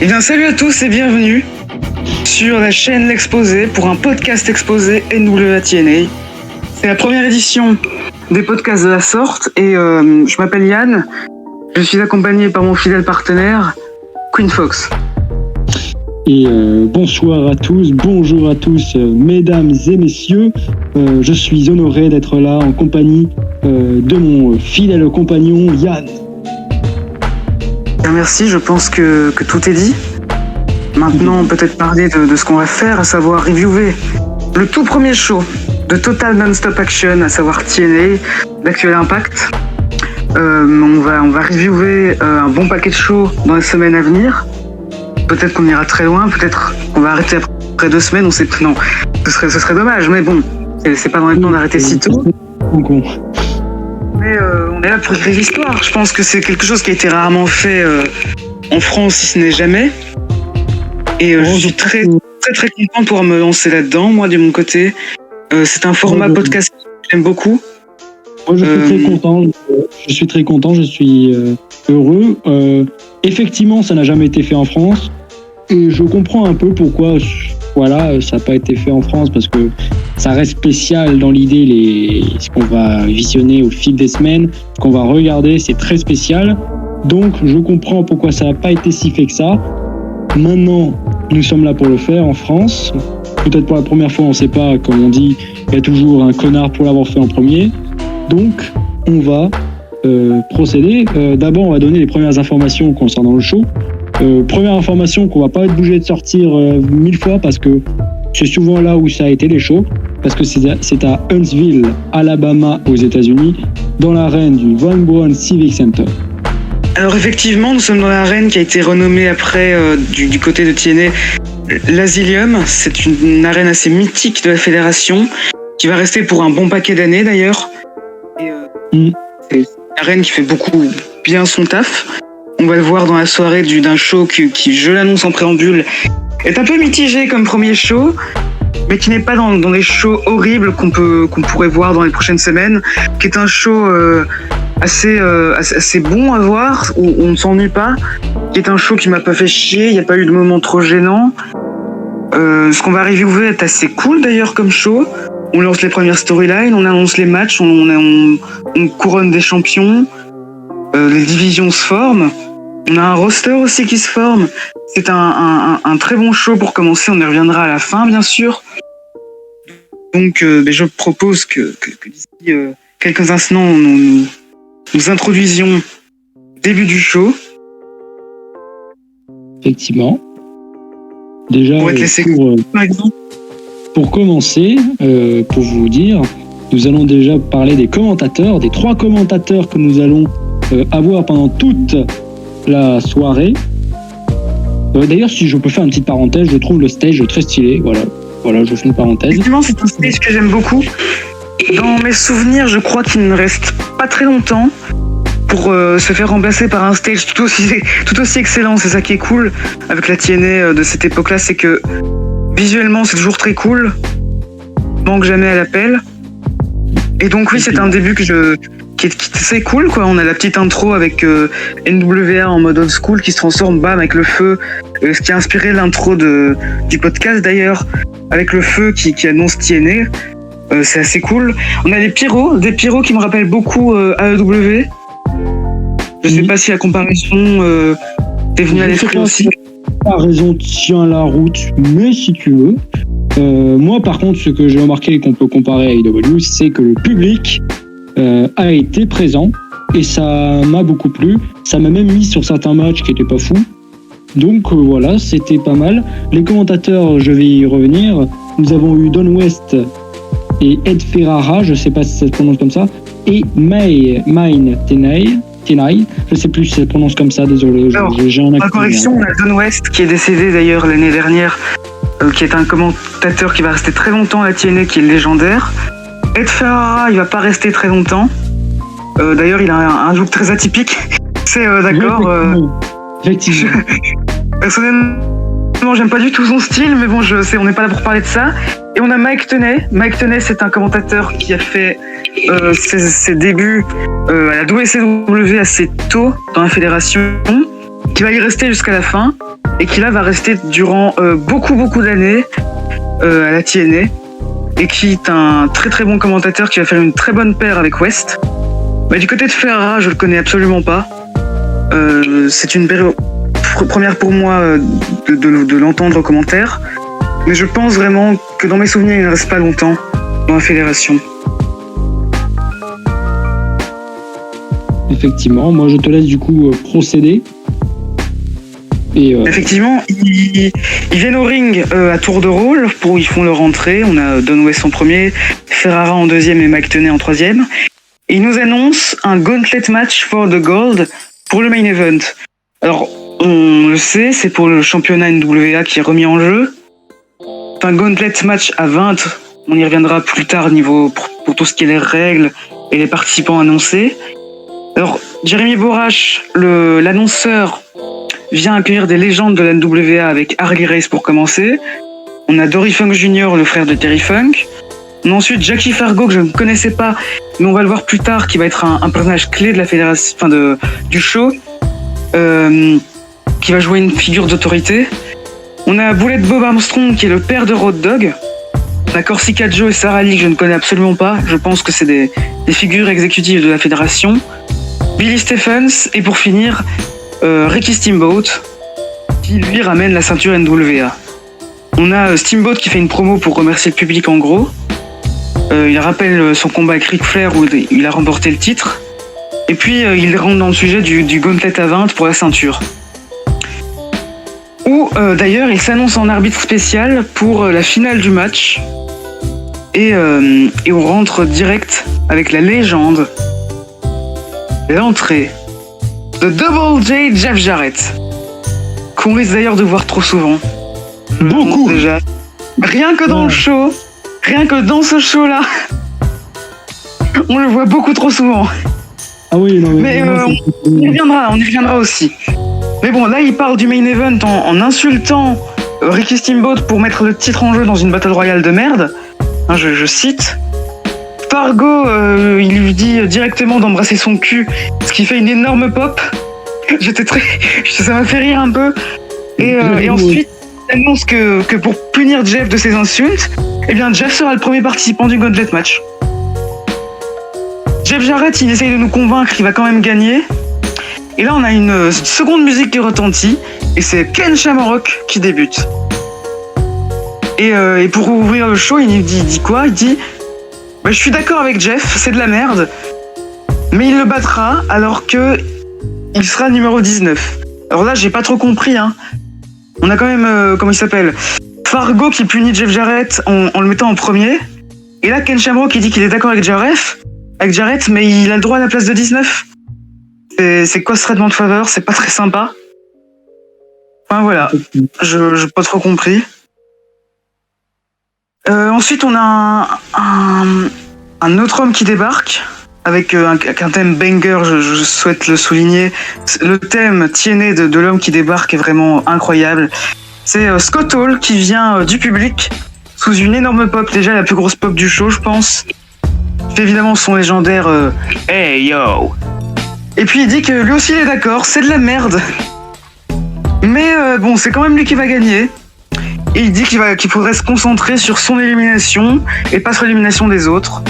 Eh bien, salut à tous et bienvenue sur la chaîne L'Exposé pour un podcast exposé NWA TNA. C'est la première édition des podcasts de la sorte et je m'appelle Yann. Je suis accompagné par mon fidèle partenaire, Queen Fox. Et bonsoir à tous, bonjour à tous, mesdames et messieurs. Je suis honoré d'être là en compagnie de mon fidèle compagnon Yann. Merci, je pense que tout est dit. Maintenant, on peut peut-être parler de ce qu'on va faire, à savoir reviewer le tout premier show de Total Non-Stop Action, à savoir TNA, d'Actual Impact. On va reviewer un bon paquet de shows dans les semaines à venir. Peut-être qu'on ira très loin, peut-être qu'on va arrêter après 2 semaines, on sait plus. Non, ce serait dommage, mais bon, c'est pas dans le temps d'arrêter si tôt. Mais on est là pour écrire l'histoire. Je pense que c'est quelque chose qui a été rarement fait en France, si ce n'est jamais. Et je suis très content de pouvoir me lancer là-dedans, moi, de mon côté. C'est un format podcast que j'aime beaucoup. Moi, je suis très content, je suis heureux. Effectivement, ça n'a jamais été fait en France. Et je comprends un peu pourquoi ça n'a pas été fait en France, parce que ça reste spécial dans l'idée, ce qu'on va visionner au fil des semaines, ce qu'on va regarder, c'est très spécial. Donc, je comprends pourquoi ça n'a pas été si fait que ça. Maintenant, nous sommes là pour le faire en France. Peut-être pour la première fois, on ne sait pas, comme on dit, il y a toujours un connard pour l'avoir fait en premier. Donc, on va procéder. D'abord, on va donner les premières informations concernant le show. Première information qu'on va pas être obligé de sortir 1000 fois parce que c'est souvent là où ça a été les shows, parce que c'est à Huntsville, Alabama, aux États-Unis, dans l'arène du Van Buren Civic Center. Alors effectivement, nous sommes dans l'arène qui a été renommée après du côté de TNA l'Asylum. C'est une arène assez mythique de la fédération qui va rester pour un bon paquet d'années d'ailleurs. Et, c'est une arène qui fait beaucoup bien son taf. On va le voir dans la soirée d'un show qui, je l'annonce en préambule, est un peu mitigé comme premier show, mais qui n'est pas dans les shows horribles qu'on pourrait voir dans les prochaines semaines, qui est un show assez bon à voir, où on ne s'ennuie pas, qui est un show qui m'a pas fait chier, il n'y a pas eu de moment trop gênant. Ce qu'on va reviewer est assez cool d'ailleurs comme show. On lance les premières storylines, on annonce les matchs, on couronne des champions, les divisions se forment. On a un roster aussi qui se forme. C'est un très bon show pour commencer. On y reviendra à la fin, bien sûr. Donc, je propose que d'ici quelques instants, nous introduisions le début du show. Effectivement. Déjà, par exemple. Pour commencer, pour vous dire, nous allons déjà parler des commentateurs, des 3 commentateurs que nous allons avoir pendant toute la soirée. D'ailleurs, si je peux faire une petite parenthèse, je trouve le stage très stylé. Voilà, je fais une parenthèse. Effectivement, c'est un stage que j'aime beaucoup. Dans mes souvenirs, je crois qu'il ne reste pas très longtemps pour se faire remplacer par un stage tout aussi excellent. C'est ça qui est cool avec la TNA de cette époque-là, c'est que visuellement, c'est toujours très cool. Manque jamais à l'appel. Et donc oui, c'est un début qui est assez cool, quoi. On a la petite intro avec NWA en mode old school qui se transforme, bam, avec le feu, ce qui a inspiré l'intro du podcast d'ailleurs, avec le feu qui annonce TNA. C'est assez cool. On a des pyros qui me rappellent beaucoup AEW. Je sais pas si la comparaison t'est venue à l'esprit aussi. La comparaison tient la route, mais si tu veux. Moi, par contre, ce que j'ai remarqué qu'on peut comparer à AEW, c'est que le public a été présent et ça m'a beaucoup plu. Ça m'a même mis sur certains matchs qui étaient pas fous. Donc voilà, c'était pas mal. Les commentateurs, je vais y revenir. Nous avons eu Don West et Ed Ferrara, je sais pas si ça se prononce comme ça, et Mine Tenai, je sais plus si ça se prononce comme ça, désolé. J'ai un accent. En correction, on a Don West qui est décédé d'ailleurs l'année dernière, qui est un commentateur qui va rester très longtemps à TNA, qui est légendaire. Ed Ferrara, il va pas rester très longtemps. D'ailleurs, il a un look très atypique. C'est d'accord. Effectivement. Personnellement, j'aime pas du tout son style, mais bon, on n'est pas là pour parler de ça. Et on a Mike Tenay. Mike Tenay, c'est un commentateur qui a fait ses débuts à la WCW assez tôt dans la fédération, qui va y rester jusqu'à la fin. et qui là va rester durant beaucoup d'années à la TNA, et qui est un très très bon commentateur qui va faire une très bonne paire avec West. Du côté de Ferrara, je le connais absolument pas. C'est une première pour moi de l'entendre en commentaire, mais je pense vraiment que dans mes souvenirs, il ne reste pas longtemps dans la fédération. Effectivement, moi je te laisse du coup procéder. Et Effectivement, ils viennent au ring à tour de rôle, ils font leur entrée. On a Don West en premier, Ferrara en deuxième et Mike Tenay en troisième. Et ils nous annoncent un gauntlet match for the gold pour le main event. Alors, on le sait, c'est pour le championnat NWA qui est remis en jeu. C'est un gauntlet match à 20, on y reviendra plus tard pour tout ce qui est les règles et les participants annoncés. Alors, Jeremy Borash, l'annonceur, vient accueillir des légendes de la NWA avec Harley Race pour commencer. On a Dory Funk Jr., le frère de Terry Funk. On a ensuite Jackie Fargo, que je ne connaissais pas, mais on va le voir plus tard, qui va être un personnage clé de la fédération, du show, qui va jouer une figure d'autorité. On a Bullet Bob Armstrong, qui est le père de Road Dogg. On a Corsica Joe et Sarah Lee, que je ne connais absolument pas. Je pense que c'est des figures exécutives de la fédération. Billy Stephens, et pour finir, Ricky Steamboat, qui lui ramène la ceinture NWA. On a Steamboat qui fait une promo pour remercier le public en gros. Il rappelle son combat avec Ric Flair où il a remporté le titre. Et puis il rentre dans le sujet du gauntlet à 20 pour la ceinture. Où d'ailleurs il s'annonce en arbitre spécial pour la finale du match. Et on rentre direct avec la légende, l'entrée de Double J Jeff Jarrett, qu'on risque d'ailleurs de voir trop souvent. Beaucoup déjà. Rien que dans le show, rien que dans ce show-là, on le voit beaucoup trop souvent. Ah oui, non, mais on y reviendra aussi. Mais bon, là, il parle du main event en insultant Ricky Steamboat pour mettre le titre en jeu dans une Battle Royale de merde. Hein, je cite. Fargo, il lui dit directement d'embrasser son cul, ce qui fait une énorme pop. Ça m'a fait rire un peu. Et ensuite, il annonce que pour punir Jeff de ses insultes, eh bien Jeff sera le premier participant du Gauntlet match. Jeff Jarrett, il essaye de nous convaincre qu'il va quand même gagner. Et là, on a une seconde musique qui retentit, et c'est Ken Shamrock qui débute. Et pour ouvrir le show, il dit quoi ? Il dit je suis d'accord avec Jeff, c'est de la merde, mais il le battra alors que il sera numéro 19. Alors là, j'ai pas trop compris, hein. On a quand même, comment il s'appelle ? Fargo qui punit Jeff Jarrett en le mettant en premier. Et là, Ken Shamrock qui dit qu'il est d'accord avec Jarrett, mais il a le droit à la place de 19. C'est quoi ce traitement de faveur ? C'est pas très sympa. Enfin voilà, je pas trop compris. Ensuite, on a un autre homme qui débarque avec un thème banger, je souhaite le souligner. Le thème TNA de l'homme qui débarque est vraiment incroyable. C'est Scott Hall qui vient du public sous une énorme pop, déjà la plus grosse pop du show, je pense. Il fait évidemment son légendaire Hey yo! Et puis il dit que lui aussi il est d'accord, c'est de la merde. Mais bon, c'est quand même lui qui va gagner. Et il dit qu'il faudrait se concentrer sur son élimination et pas sur l'élimination des autres.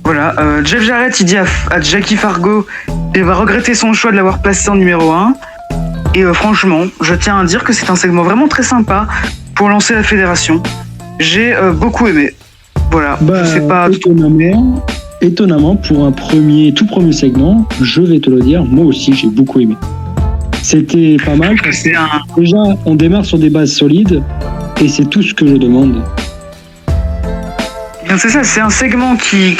Voilà, Jeff Jarrett, il dit à Jackie Fargo qu'il va regretter son choix de l'avoir placé en numéro 1. Et franchement, je tiens à dire que c'est un segment vraiment très sympa pour lancer la fédération. J'ai beaucoup aimé. Voilà, je sais pas... Étonnamment, pour un tout premier segment, je vais te le dire, moi aussi j'ai beaucoup aimé. C'était pas mal parce que déjà on démarre sur des bases solides et c'est tout ce que je demande. Bien, c'est ça, c'est un segment qui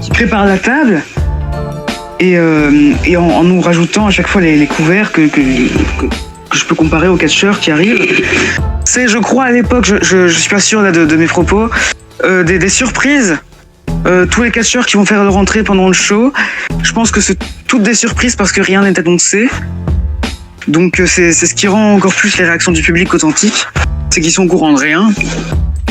prépare la table et en nous rajoutant à chaque fois les couverts que je peux comparer aux catcheurs qui arrivent. C'est, je crois à l'époque, je suis pas sûr là de mes propos, des surprises. Tous les catcheurs qui vont faire leur entrée pendant le show, je pense que c'est toutes des surprises parce que rien n'est annoncé. Donc c'est ce qui rend encore plus les réactions du public authentiques, c'est qu'ils sont au courant de rien,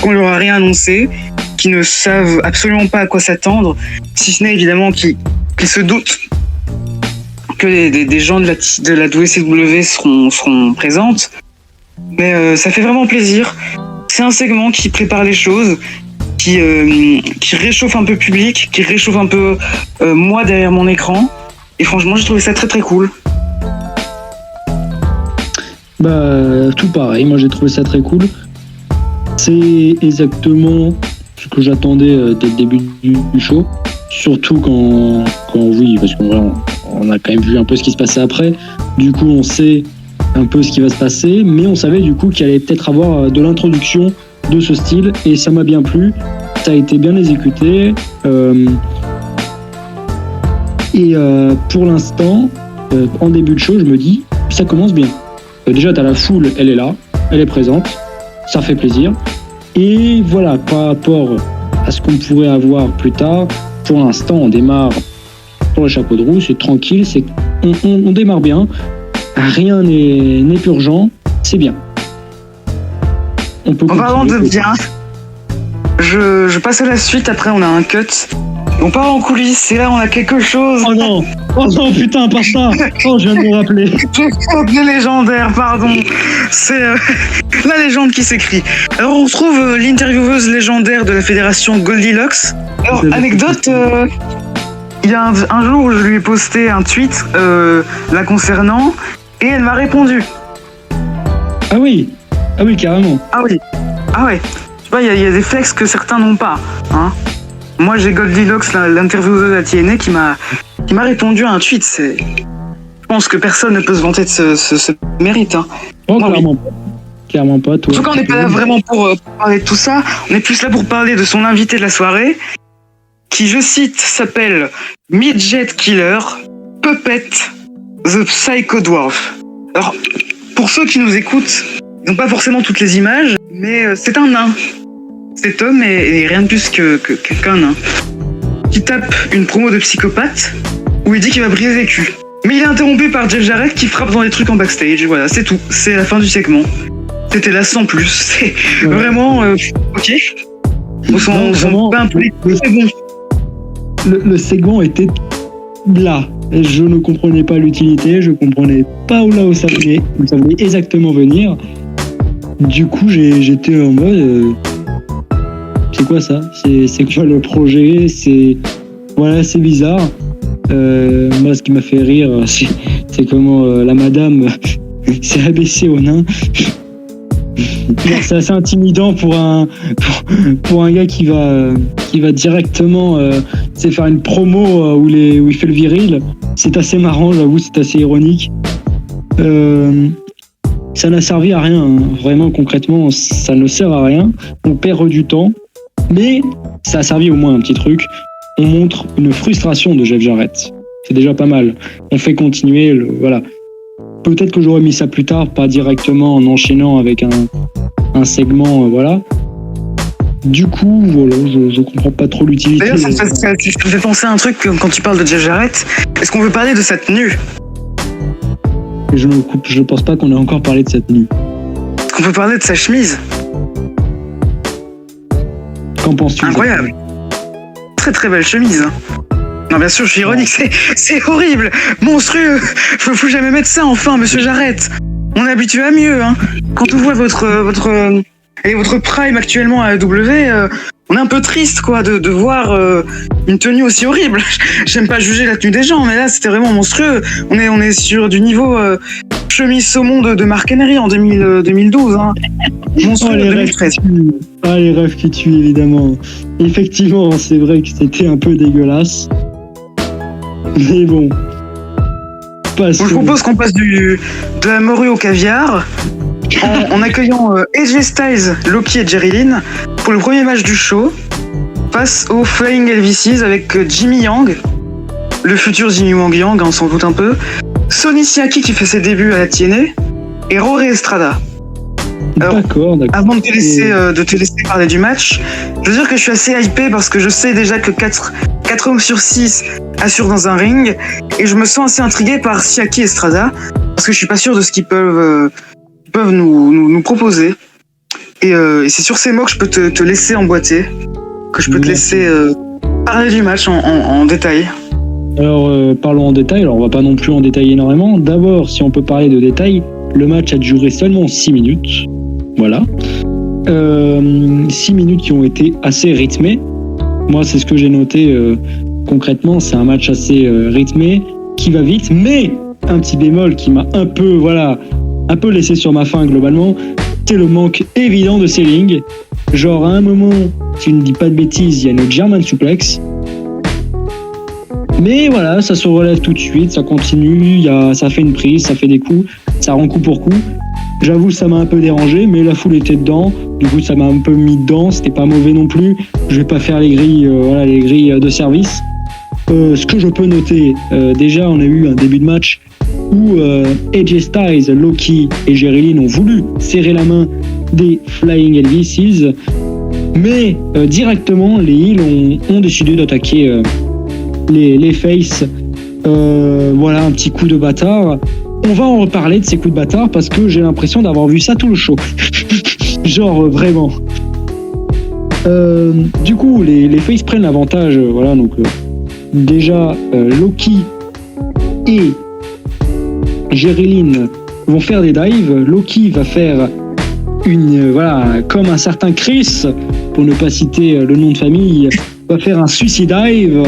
qu'on leur a rien annoncé, qu'ils ne savent absolument pas à quoi s'attendre, si ce n'est évidemment qu'ils se doutent que des gens de la WCW seront présentes. Mais ça fait vraiment plaisir. C'est un segment qui prépare les choses, qui réchauffe un peu le public, qui réchauffe un peu moi derrière mon écran. Et franchement, j'ai trouvé ça très très cool. Bah, tout pareil, moi j'ai trouvé ça très cool. C'est exactement ce que j'attendais dès le début du show. Surtout quand oui, parce qu'on a quand même vu un peu ce qui se passait après. Du coup, on sait un peu ce qui va se passer, mais on savait du coup qu'il allait peut-être avoir de l'introduction de ce style, et ça m'a bien plu. Ça a été bien exécuté. Pour l'instant, en début de show, je me dis, ça commence bien. Déjà, t'as la foule, elle est là, elle est présente, ça fait plaisir. Et voilà, par rapport à ce qu'on pourrait avoir plus tard, pour l'instant, on démarre pour le chapeau de roue, c'est tranquille, on démarre bien, rien n'est urgent, c'est bien. En parlant de bien, je passe à la suite, après on a un cut. On part en coulisses et là on a quelque chose. Oh non, putain, pas ça. Oh, je viens de me rappeler. J'ai faute de légendaire, pardon. C'est la légende qui s'écrit. Alors on retrouve l'intervieweuse légendaire de la fédération Goldilocks. Alors anecdote, il y a un jour où je lui ai posté un tweet la concernant et elle m'a répondu. Ah oui, carrément. Ah ouais. Tu vois, il y a des flex que certains n'ont pas, hein. Moi, j'ai Goldilocks, l'intervieweuse de la TNA, qui m'a répondu à un tweet. Je pense que personne ne peut se vanter de ce mérite. Hein. Oh, clairement pas. Toi. En tout cas, on n'est pas là vraiment pour parler de tout ça. On est plus là pour parler de son invité de la soirée, qui, je cite, s'appelle Midget Killer, Puppet, The Psycho Dwarf. Alors, pour ceux qui nous écoutent, ils n'ont pas forcément toutes les images, mais c'est un nain. Cet homme est rien de plus qu'un nain qui tape une promo de Psychopathe où il dit qu'il va briser les culs. Mais il est interrompu par Jeff Jarrett qui frappe dans les trucs en backstage. Et voilà, c'est tout. C'est la fin du segment. C'était là sans plus. C'est vraiment... ok. On s'en bat un peu les couilles, c'est bon. Le segment était là. Je ne comprenais pas l'utilité. Je comprenais pas où ça venait exactement venir. Du coup, j'étais en mode... c'est quoi ça ? C'est quoi le projet ? C'est bizarre. Moi, ce qui m'a fait rire, c'est comment la madame s'est abaissée au nain. C'est assez intimidant pour un gars qui va directement faire une promo où il fait le viril. C'est assez marrant, j'avoue, c'est assez ironique. Ça n'a servi à rien, hein. Vraiment, concrètement, ça ne sert à rien. On perd du temps. Mais ça a servi au moins un petit truc. On montre une frustration de Jeff Jarrett. C'est déjà pas mal. On fait continuer, voilà. Peut-être que j'aurais mis ça plus tard, pas directement en enchaînant avec un segment, voilà. Du coup, voilà, je comprends pas trop l'utilité. D'ailleurs, ça me fait penser à un truc quand tu parles de Jeff Jarrett. Est-ce qu'on veut parler de sa tenue ? Je pense pas qu'on ait encore parlé de cette tenue. Est-ce qu'on peut parler de sa chemise ? Qu'en penses-tu ? Incroyable. Très très belle chemise. Non, bien sûr, je suis ironique, c'est horrible, monstrueux. Faut jamais mettre ça, enfin, monsieur Jarrett. On est habitué à mieux, hein. Quand on voit votre prime actuellement à AEW, on est un peu triste, quoi, de voir une tenue aussi horrible. J'aime pas juger la tenue des gens, mais là, c'était vraiment monstrueux. On est sur du niveau chemise saumon de Mark Henry en 2012, hein. Monstrueux, 2013. Les rêves qui tuent, évidemment. Effectivement, c'est vrai que c'était un peu dégueulasse. Mais bon. Je propose qu'on passe de la morue au caviar en accueillant AJ Styles, Loki et Jerry Lynn pour le premier match du show face aux Flying Elvises avec Jimmy Yang, le futur Jimmy Wang Yang, on s'en doute un peu, Sonny Siaki qui fait ses débuts à la TNA et Rory Estrada. Alors, d'accord. Avant de te laisser parler du match, je veux dire que je suis assez hypé parce que je sais déjà que 4 hommes sur 6 assurent dans un ring et je me sens assez intrigué par Siaki et Estrada parce que je suis pas sûr de ce qu'ils peuvent nous proposer. Et c'est sur ces mots que je peux te laisser emboîter, que je peux te laisser parler du match en détail. Alors, parlons en détail. Alors, on va pas non plus en détailler énormément. D'abord, si on peut parler de détails, le match a duré seulement 6 minutes. Voilà. 6 minutes qui ont été assez rythmées. Moi, c'est ce que j'ai noté concrètement. C'est un match assez rythmé, qui va vite, mais un petit bémol qui m'a un peu laissé sur ma faim globalement, c'est le manque évident de selling. Genre, à un moment, si je ne dis pas de bêtises, il y a une German suplex. Mais voilà, ça se relève tout de suite, ça continue, ça fait une prise, ça fait des coups, ça rend coup pour coup. J'avoue, ça m'a un peu dérangé, mais la foule était dedans. Du coup, ça m'a un peu mis dedans. C'était pas mauvais non plus. Je vais pas faire les grilles de service. Ce que je peux noter, déjà, on a eu un début de match où AJ Styles, Loki et Jerry Lynn ont voulu serrer la main des Flying Elvises, mais directement, les Heels ont décidé d'attaquer les Faces. Voilà, un petit coup de bâtard. On va en reparler de ces coups de bâtard parce que j'ai l'impression d'avoir vu ça tout le show. Genre, vraiment. Du coup, les Faces prennent l'avantage. Voilà, donc déjà, Loki et Jerry Lynn vont faire des dives. Loki va faire comme un certain Chris, pour ne pas citer le nom de famille, va faire un suicide dive.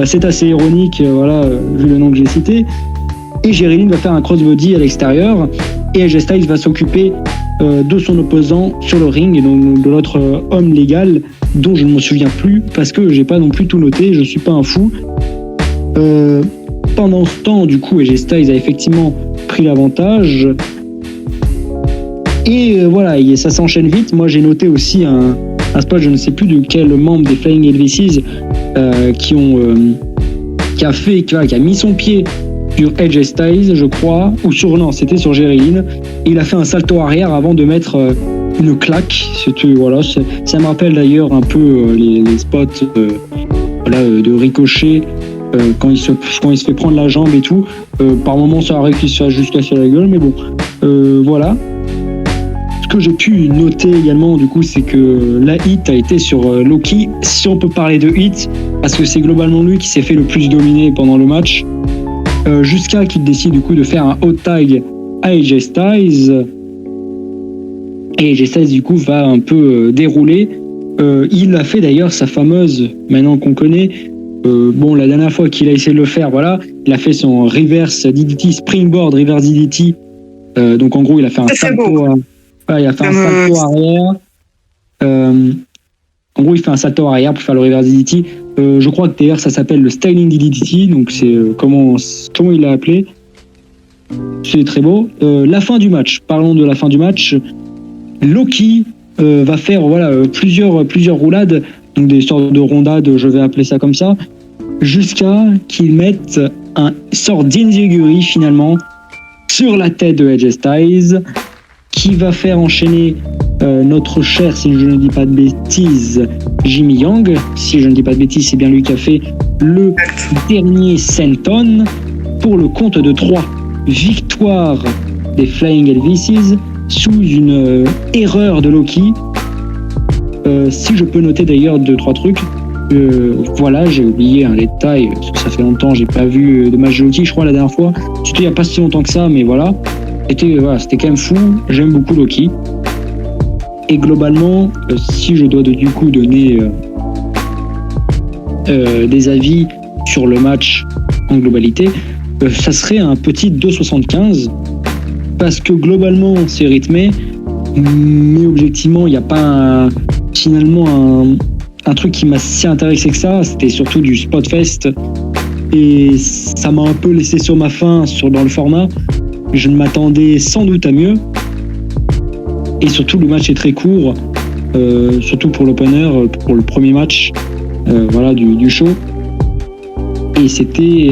C'est assez ironique, vu le nom que j'ai cité. Et Jerry Lynn va faire un crossbody à l'extérieur. Et AJ Styles va s'occuper de son opposant sur le ring, et donc de l'autre homme légal, dont je ne me souviens plus, parce que j'ai pas non plus tout noté, je suis pas un fou. Pendant ce temps, du coup, AJ Styles a effectivement pris l'avantage. Et ça s'enchaîne vite. Moi, j'ai noté aussi un spot, je ne sais plus de quel membre des Flying Elvises qui a mis son pied sur AJ Styles, je crois, c'était sur Jerry Lynn. Et il a fait un salto arrière avant de mettre une claque. Ça me rappelle d'ailleurs un peu les spots de Ricochet quand il se fait prendre la jambe et tout. Par moments, ça arrive qu'il se fasse juste casser la gueule, mais bon, voilà. Ce que j'ai pu noter également, du coup, c'est que la hit a été sur Loki, si on peut parler de hit, parce que c'est globalement lui qui s'est fait le plus dominer pendant le match, jusqu'à qu'il décide du coup de faire un hot tag à AJ Styles. Et AJ Styles, du coup, va un peu dérouler. Il a fait d'ailleurs sa fameuse, maintenant qu'on connaît, la dernière fois qu'il a essayé de le faire, il a fait son reverse DDT, springboard reverse DDT. Donc en gros, il a fait un salto. Il a fait un salto arrière. En gros, il fait un salto arrière pour faire le reverse DDT. Je crois que d'ailleurs, ça s'appelle le styling DDT. Donc c'est comment il l'a appelé. C'est très beau. La fin du match. Parlons de la fin du match. Loki va faire plusieurs roulades, donc des sortes de rondades, je vais appeler ça comme ça, jusqu'à qu'il mette un sort d'Inziguri finalement sur la tête de AJ Styles, qui va faire enchaîner notre cher, si je ne dis pas de bêtises, Jimmy Yang. Si je ne dis pas de bêtises, c'est bien lui qui a fait le dernier senton pour le compte de 3. Victoire des Flying Elvises sous une erreur de Loki. Si je peux noter d'ailleurs 2-3 trucs, j'ai oublié un détail, parce que ça fait longtemps, j'ai pas vu de match de Loki, je crois, la dernière fois. C'était il n'y a pas si longtemps que ça, mais c'était quand même fou. J'aime beaucoup Loki. Et globalement, si je dois du coup donner des avis sur le match en globalité, ça serait un petit 2,75, parce que globalement c'est rythmé, mais objectivement il n'y a pas finalement un truc qui m'a si intéressé que ça. C'était surtout du Spotfest et ça m'a un peu laissé sur ma faim dans le format. Je ne m'attendais sans doute à mieux, et surtout le match est très court, surtout pour l'opener, pour le premier match du show, et c'était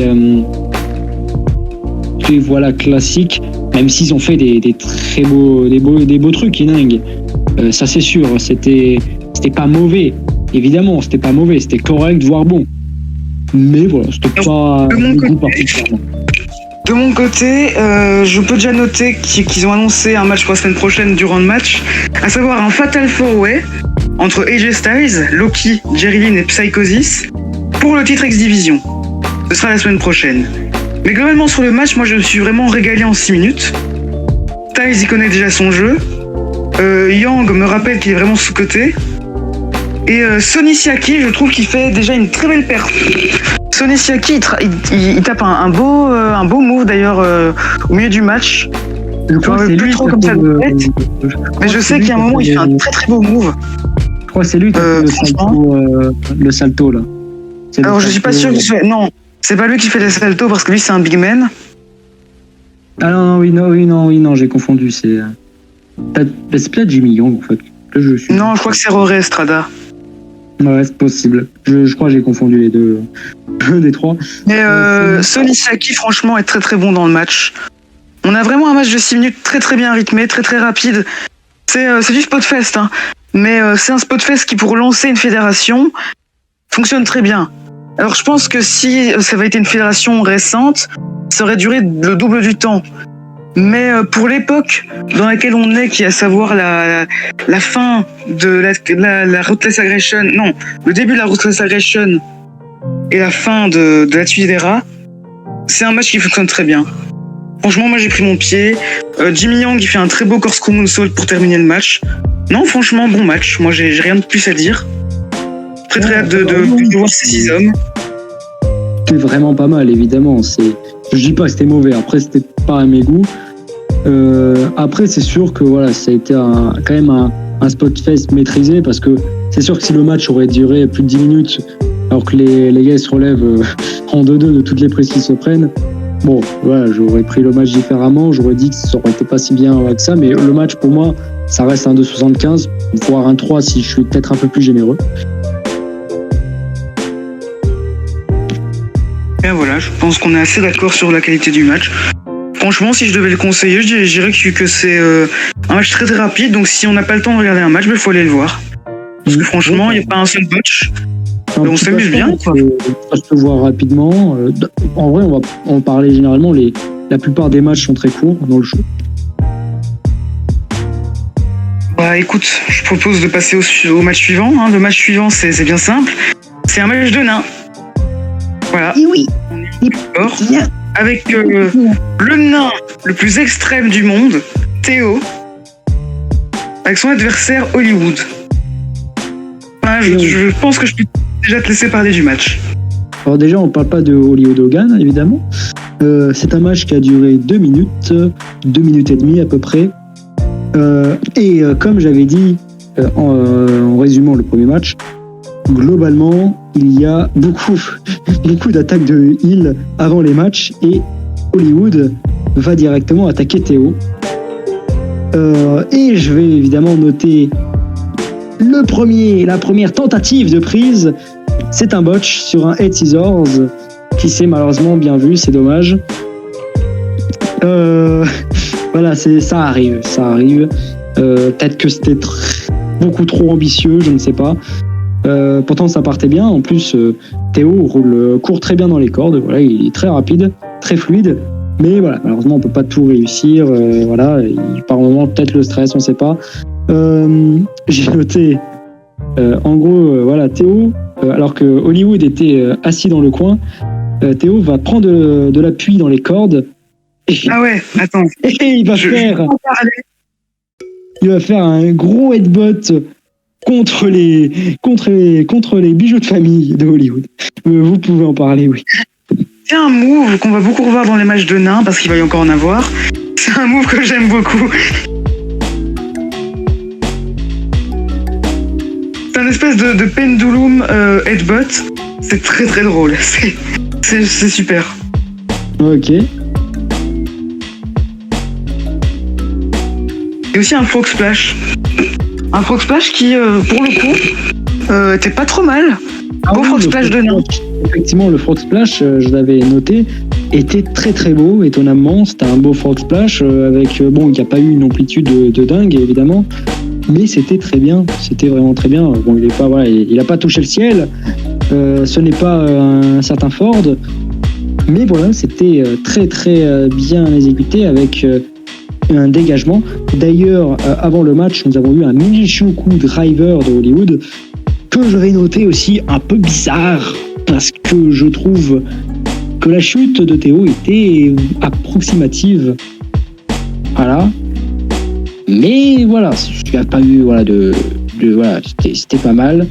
classique, même s'ils ont fait des très beaux trucs, dingues. Ça c'est sûr, c'était pas mauvais, évidemment, c'était pas mauvais, c'était correct, voire bon. Mais voilà, c'était pas du goût particulièrement. De mon côté, je peux déjà noter qu'ils ont annoncé un match pour la semaine prochaine durant le match, à savoir un Fatal 4-Way entre AJ Styles, Loki, Jerry Lynn et Psychosis pour le titre X-Division. ce sera la semaine prochaine. Mais globalement, sur le match, moi, je me suis vraiment régalé en 6 minutes. Tails, il connaît déjà son jeu. Yang me rappelle qu'il est vraiment sous-coté. Et Sonny Siaki, je trouve qu'il fait déjà une très belle perf. Sonny Siaki, il tape un beau move d'ailleurs au milieu du match. Je ne me plus trop comme ça de tête. Mais je sais qu'il y a un moment, il fait un très très beau move. Je crois que c'est lui qui a fait le salto là. Alors je suis pas sûr que non, c'est pas lui qui fait le salto parce que lui c'est un big man. Ah non, j'ai confondu. C'est peut-être Jimmy Young en fait. Là, non, je crois que c'est Roré Estrada. Ouais, c'est possible. Je crois que j'ai confondu les deux des trois. Mais Sonny Siaki, franchement, est très très bon dans le match. On a vraiment un match de 6 minutes très très bien rythmé, très très rapide. C'est du Spotfest, hein. Mais c'est un Spotfest qui, pour lancer une fédération, fonctionne très bien. Alors je pense que si ça avait été une fédération récente, ça aurait duré le double du temps. Mais pour l'époque dans laquelle on est, qui est à savoir la fin de la Ruthless Aggression, non, le début de la Ruthless Aggression et la fin de la Tuidera, c'est un match qui fonctionne très bien. Franchement, moi j'ai pris mon pied. Jimmy Yang, il fait un très beau corkscrew moonsault pour terminer le match. Non, franchement, bon match. Moi j'ai rien de plus à dire. Très très hâte de voir ces 6 hommes. C'est vraiment pas mal, évidemment. Je dis pas que c'était mauvais. Après, c'était pas à mes goûts. Après, c'est sûr que voilà, ça a été quand même un Spotfest maîtrisé parce que c'est sûr que si le match aurait duré plus de 10 minutes, alors que les gars se relèvent en 2-2 de toutes les prises qu'ils se prennent, bon, voilà, j'aurais pris le match différemment. J'aurais dit que ça aurait été pas si bien que ça, mais le match pour moi, ça reste un 2,75, voire un 3 si je suis peut-être un peu plus généreux. Et voilà, je pense qu'on est assez d'accord sur la qualité du match. Franchement, si je devais le conseiller, je dirais que c'est un match très très rapide. Donc si on n'a pas le temps de regarder un match, il faut aller le voir. Parce que franchement, il n'y a pas un seul match. On s'amuse bien. Ça se voit rapidement. En vrai, on va en parler généralement. La plupart des matchs sont très courts dans le show. Bah écoute, je propose de passer au match suivant. Le match suivant, c'est bien simple. C'est un match de nains. Voilà. Et oui. On est d'accord. Avec le nain le plus extrême du monde, Théo, avec son adversaire Hollywood. Voilà, je pense que je peux déjà te laisser parler du match. Alors déjà, on ne parle pas de Hollywood Hogan, évidemment. C'est un match qui a duré 2 minutes, 2 minutes et demie à peu près. Et comme j'avais dit en résumant le premier match, globalement, il y a beaucoup d'attaques de heel avant les matchs et Hollywood va directement attaquer Théo. Et je vais évidemment noter la première tentative de prise. C'est un botch sur un Head Scissors qui s'est malheureusement bien vu, c'est dommage. Voilà, ça arrive. Peut-être que c'était beaucoup trop ambitieux, je ne sais pas. Pourtant ça partait bien. En plus Théo court très bien dans les cordes. Voilà, il est très rapide, très fluide. Mais voilà, malheureusement on peut pas tout réussir. Voilà, par moment peut-être le stress, on sait pas. J'ai noté en gros voilà, Théo, alors que Hollywood était assis dans le coin, Théo va prendre de l'appui dans les cordes. Ah ouais, attends. Et il va faire un gros headbutt contre les bijoux de famille de Hollywood. Vous pouvez en parler, oui. C'est un move qu'on va beaucoup revoir dans les matchs de nains, parce qu'il va y encore en avoir. C'est un move que j'aime beaucoup. C'est un espèce de pendulum headbutt. C'est très très drôle. C'est super. Ok. Et aussi un frog splash. Un frog splash qui, pour le coup, était pas trop mal. Beau frog splash de nain. Effectivement, le frog splash, je l'avais noté, était très très beau, étonnamment. C'était un beau frog splash avec, bon, il n'y a pas eu une amplitude de dingue, évidemment, mais c'était très bien. C'était vraiment très bien. Bon, il n'a pas touché le ciel. Ce n'est pas un certain Ford, mais voilà, c'était très très bien exécuté avec un dégagement. D'ailleurs, avant le match, nous avons eu un Minishoku driver de Hollywood que je vais noter aussi un peu bizarre parce que je trouve que la chute de Théo était approximative. Voilà. Mais voilà, il n'y a pas eu voilà, voilà, c'était pas mal.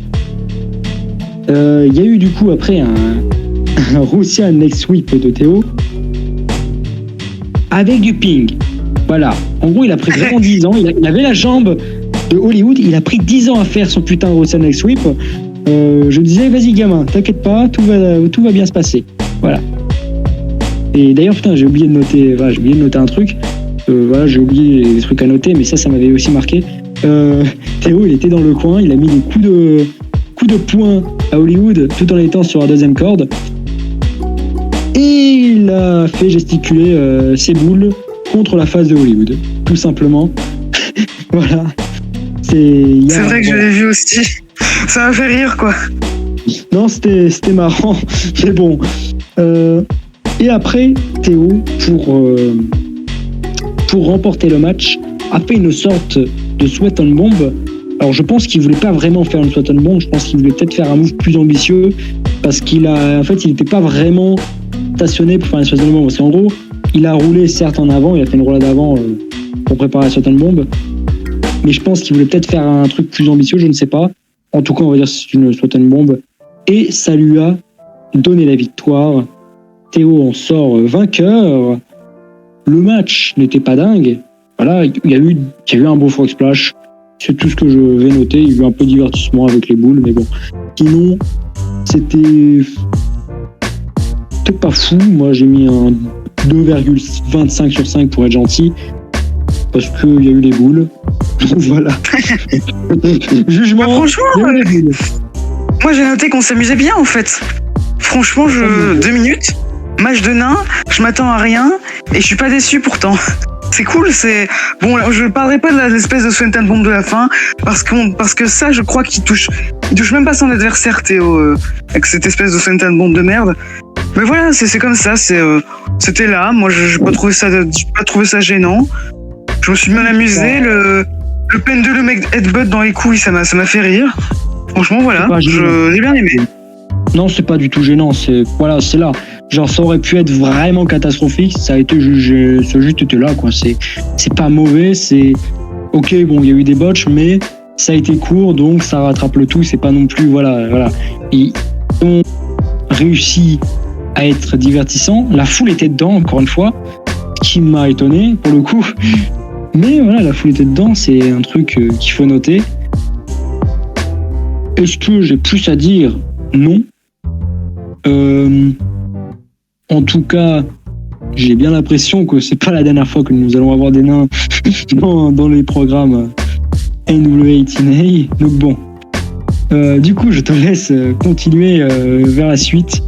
Il y a eu du coup après un Russian neck sweep de Théo avec du ping. Voilà. En gros, il a pris vraiment 10 ans. Il avait la jambe de Hollywood. Il a pris 10 ans à faire son putain de Russian neck sweep. Je me disais, vas-y gamin, t'inquiète pas, tout va bien se passer. Voilà. Et d'ailleurs, putain, j'ai oublié de noter un truc. Voilà, j'ai oublié des trucs à noter, mais ça m'avait aussi marqué. Théo, il était dans le coin, il a mis des coups de poing à Hollywood tout en étant sur la deuxième corde. Et il a fait gesticuler ses boules contre la face de Hollywood, tout simplement. Voilà. C'est vrai que je l'ai vu aussi. Ça m'a fait rire, quoi. Non, c'était marrant, mais bon. Et après, Théo, pour remporter le match, a fait une sorte de sweat on bomb. Alors je pense qu'il voulait pas vraiment faire une sweat on bomb, je pense qu'il voulait peut-être faire un move plus ambitieux, parce il n'était pas vraiment stationné pour faire une sweat on bomb. Parce qu'en gros, il a roulé certes en avant, il a fait une roulade avant pour préparer la sweat on bomb, mais je pense qu'il voulait peut-être faire un truc plus ambitieux, je ne sais pas. En tout cas, on va dire que c'est une sweat on bomb, et ça lui a donné la victoire. Théo en sort vainqueur. Le match n'était pas dingue. Voilà, il y a eu un beau frog splash. C'est tout ce que je vais noter. Il y a eu un peu de divertissement avec les boules, mais bon. Sinon, c'était pas fou. Moi, j'ai mis un 2,25 sur 5 pour être gentil. Parce qu'il y a eu des boules. Voilà. Jugement. Bah, franchement, moi j'ai noté qu'on s'amusait bien en fait. Franchement, 2 minutes. Match de nains, je m'attends à rien et je suis pas déçu pourtant. C'est cool, c'est bon. Je parlerai pas de l'espèce de sweat and bomb de la fin parce que ça, je crois qu'il touche même pas son adversaire Théo avec cette espèce de sweat and bomb de merde. Mais voilà, c'est comme ça. C'était là. Moi, j'ai pas trouvé ça gênant. Je me suis bien amusé. Le pendulum headbutt dans les couilles, ça m'a fait rire. Franchement, voilà, j'ai bien aimé. Non, c'est pas du tout gênant. C'est là. Genre, ça aurait pu être vraiment catastrophique. Ça a été jugé, ce juste était là, quoi. C'est pas mauvais. C'est ok. Bon, il y a eu des botches, mais ça a été court, donc ça rattrape le tout. C'est pas non plus, voilà. Ils ont réussi à être divertissants. La foule était dedans, encore une fois, ce qui m'a étonné pour le coup. Mais voilà, la foule était dedans. C'est un truc qu'il faut noter. Est-ce que j'ai plus à dire? Non. En tout cas, j'ai bien l'impression que c'est pas la dernière fois que nous allons avoir des nains dans les programmes NWA TNA. Donc bon, du coup, je te laisse continuer vers la suite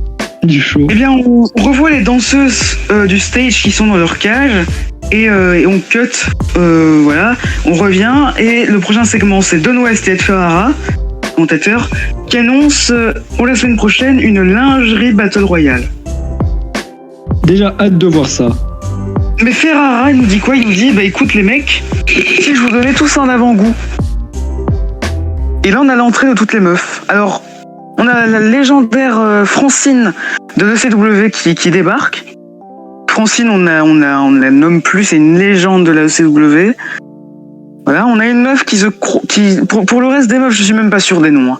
du show. Eh bien, on revoit les danseuses du stage qui sont dans leur cage et on cut. Voilà, on revient et le prochain segment, c'est Don West et Ed Ferrara, commentateur, qui annonce pour la semaine prochaine une lingerie Battle Royale. Déjà, hâte de voir ça. Mais Ferrara, il nous dit quoi? Il nous dit, bah écoute les mecs, si je vous donnais tout ça en avant-goût. Et là, on a l'entrée de toutes les meufs. Alors, on a la légendaire Francine de l'ECW qui débarque. Francine, on la nomme plus, c'est une légende de la ECW. Voilà, on a une meuf qui pour le reste des meufs, je suis même pas sûr des noms. Hein.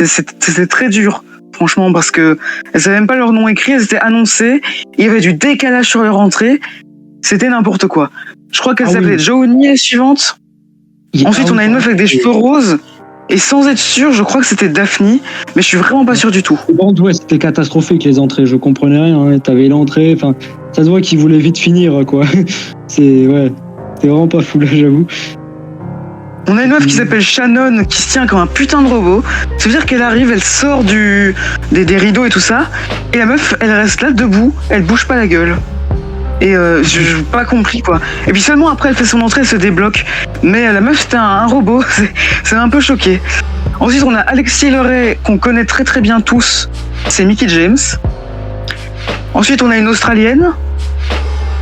C'était très dur. Franchement, parce que elles savaient même pas leur nom écrit, elles étaient annoncées, il y avait du décalage sur leur entrée, c'était n'importe quoi. Je crois qu'elle s'appelait Joanie, la suivante. Ensuite, on a une meuf avec des cheveux roses, et sans être sûr, je crois que c'était Daphne, mais je suis vraiment pas sûr du tout. Bon, ouais, c'était catastrophique les entrées, je comprenais rien, hein. T'avais l'entrée, enfin, ça se voit qu'ils voulaient vite finir, quoi. C'est vraiment pas fou, là, j'avoue. On a une meuf qui s'appelle Shannon qui se tient comme un putain de robot. Ça veut dire qu'elle arrive, elle sort des rideaux et tout ça. Et la meuf, elle reste là debout, elle bouge pas la gueule. Et je n'ai pas compris quoi. Et puis seulement après elle fait son entrée, elle se débloque. Mais la meuf c'était un robot, c'est un peu choqué. Ensuite on a Alexis Leray qu'on connaît très très bien tous. C'est Mickie James. Ensuite on a une Australienne.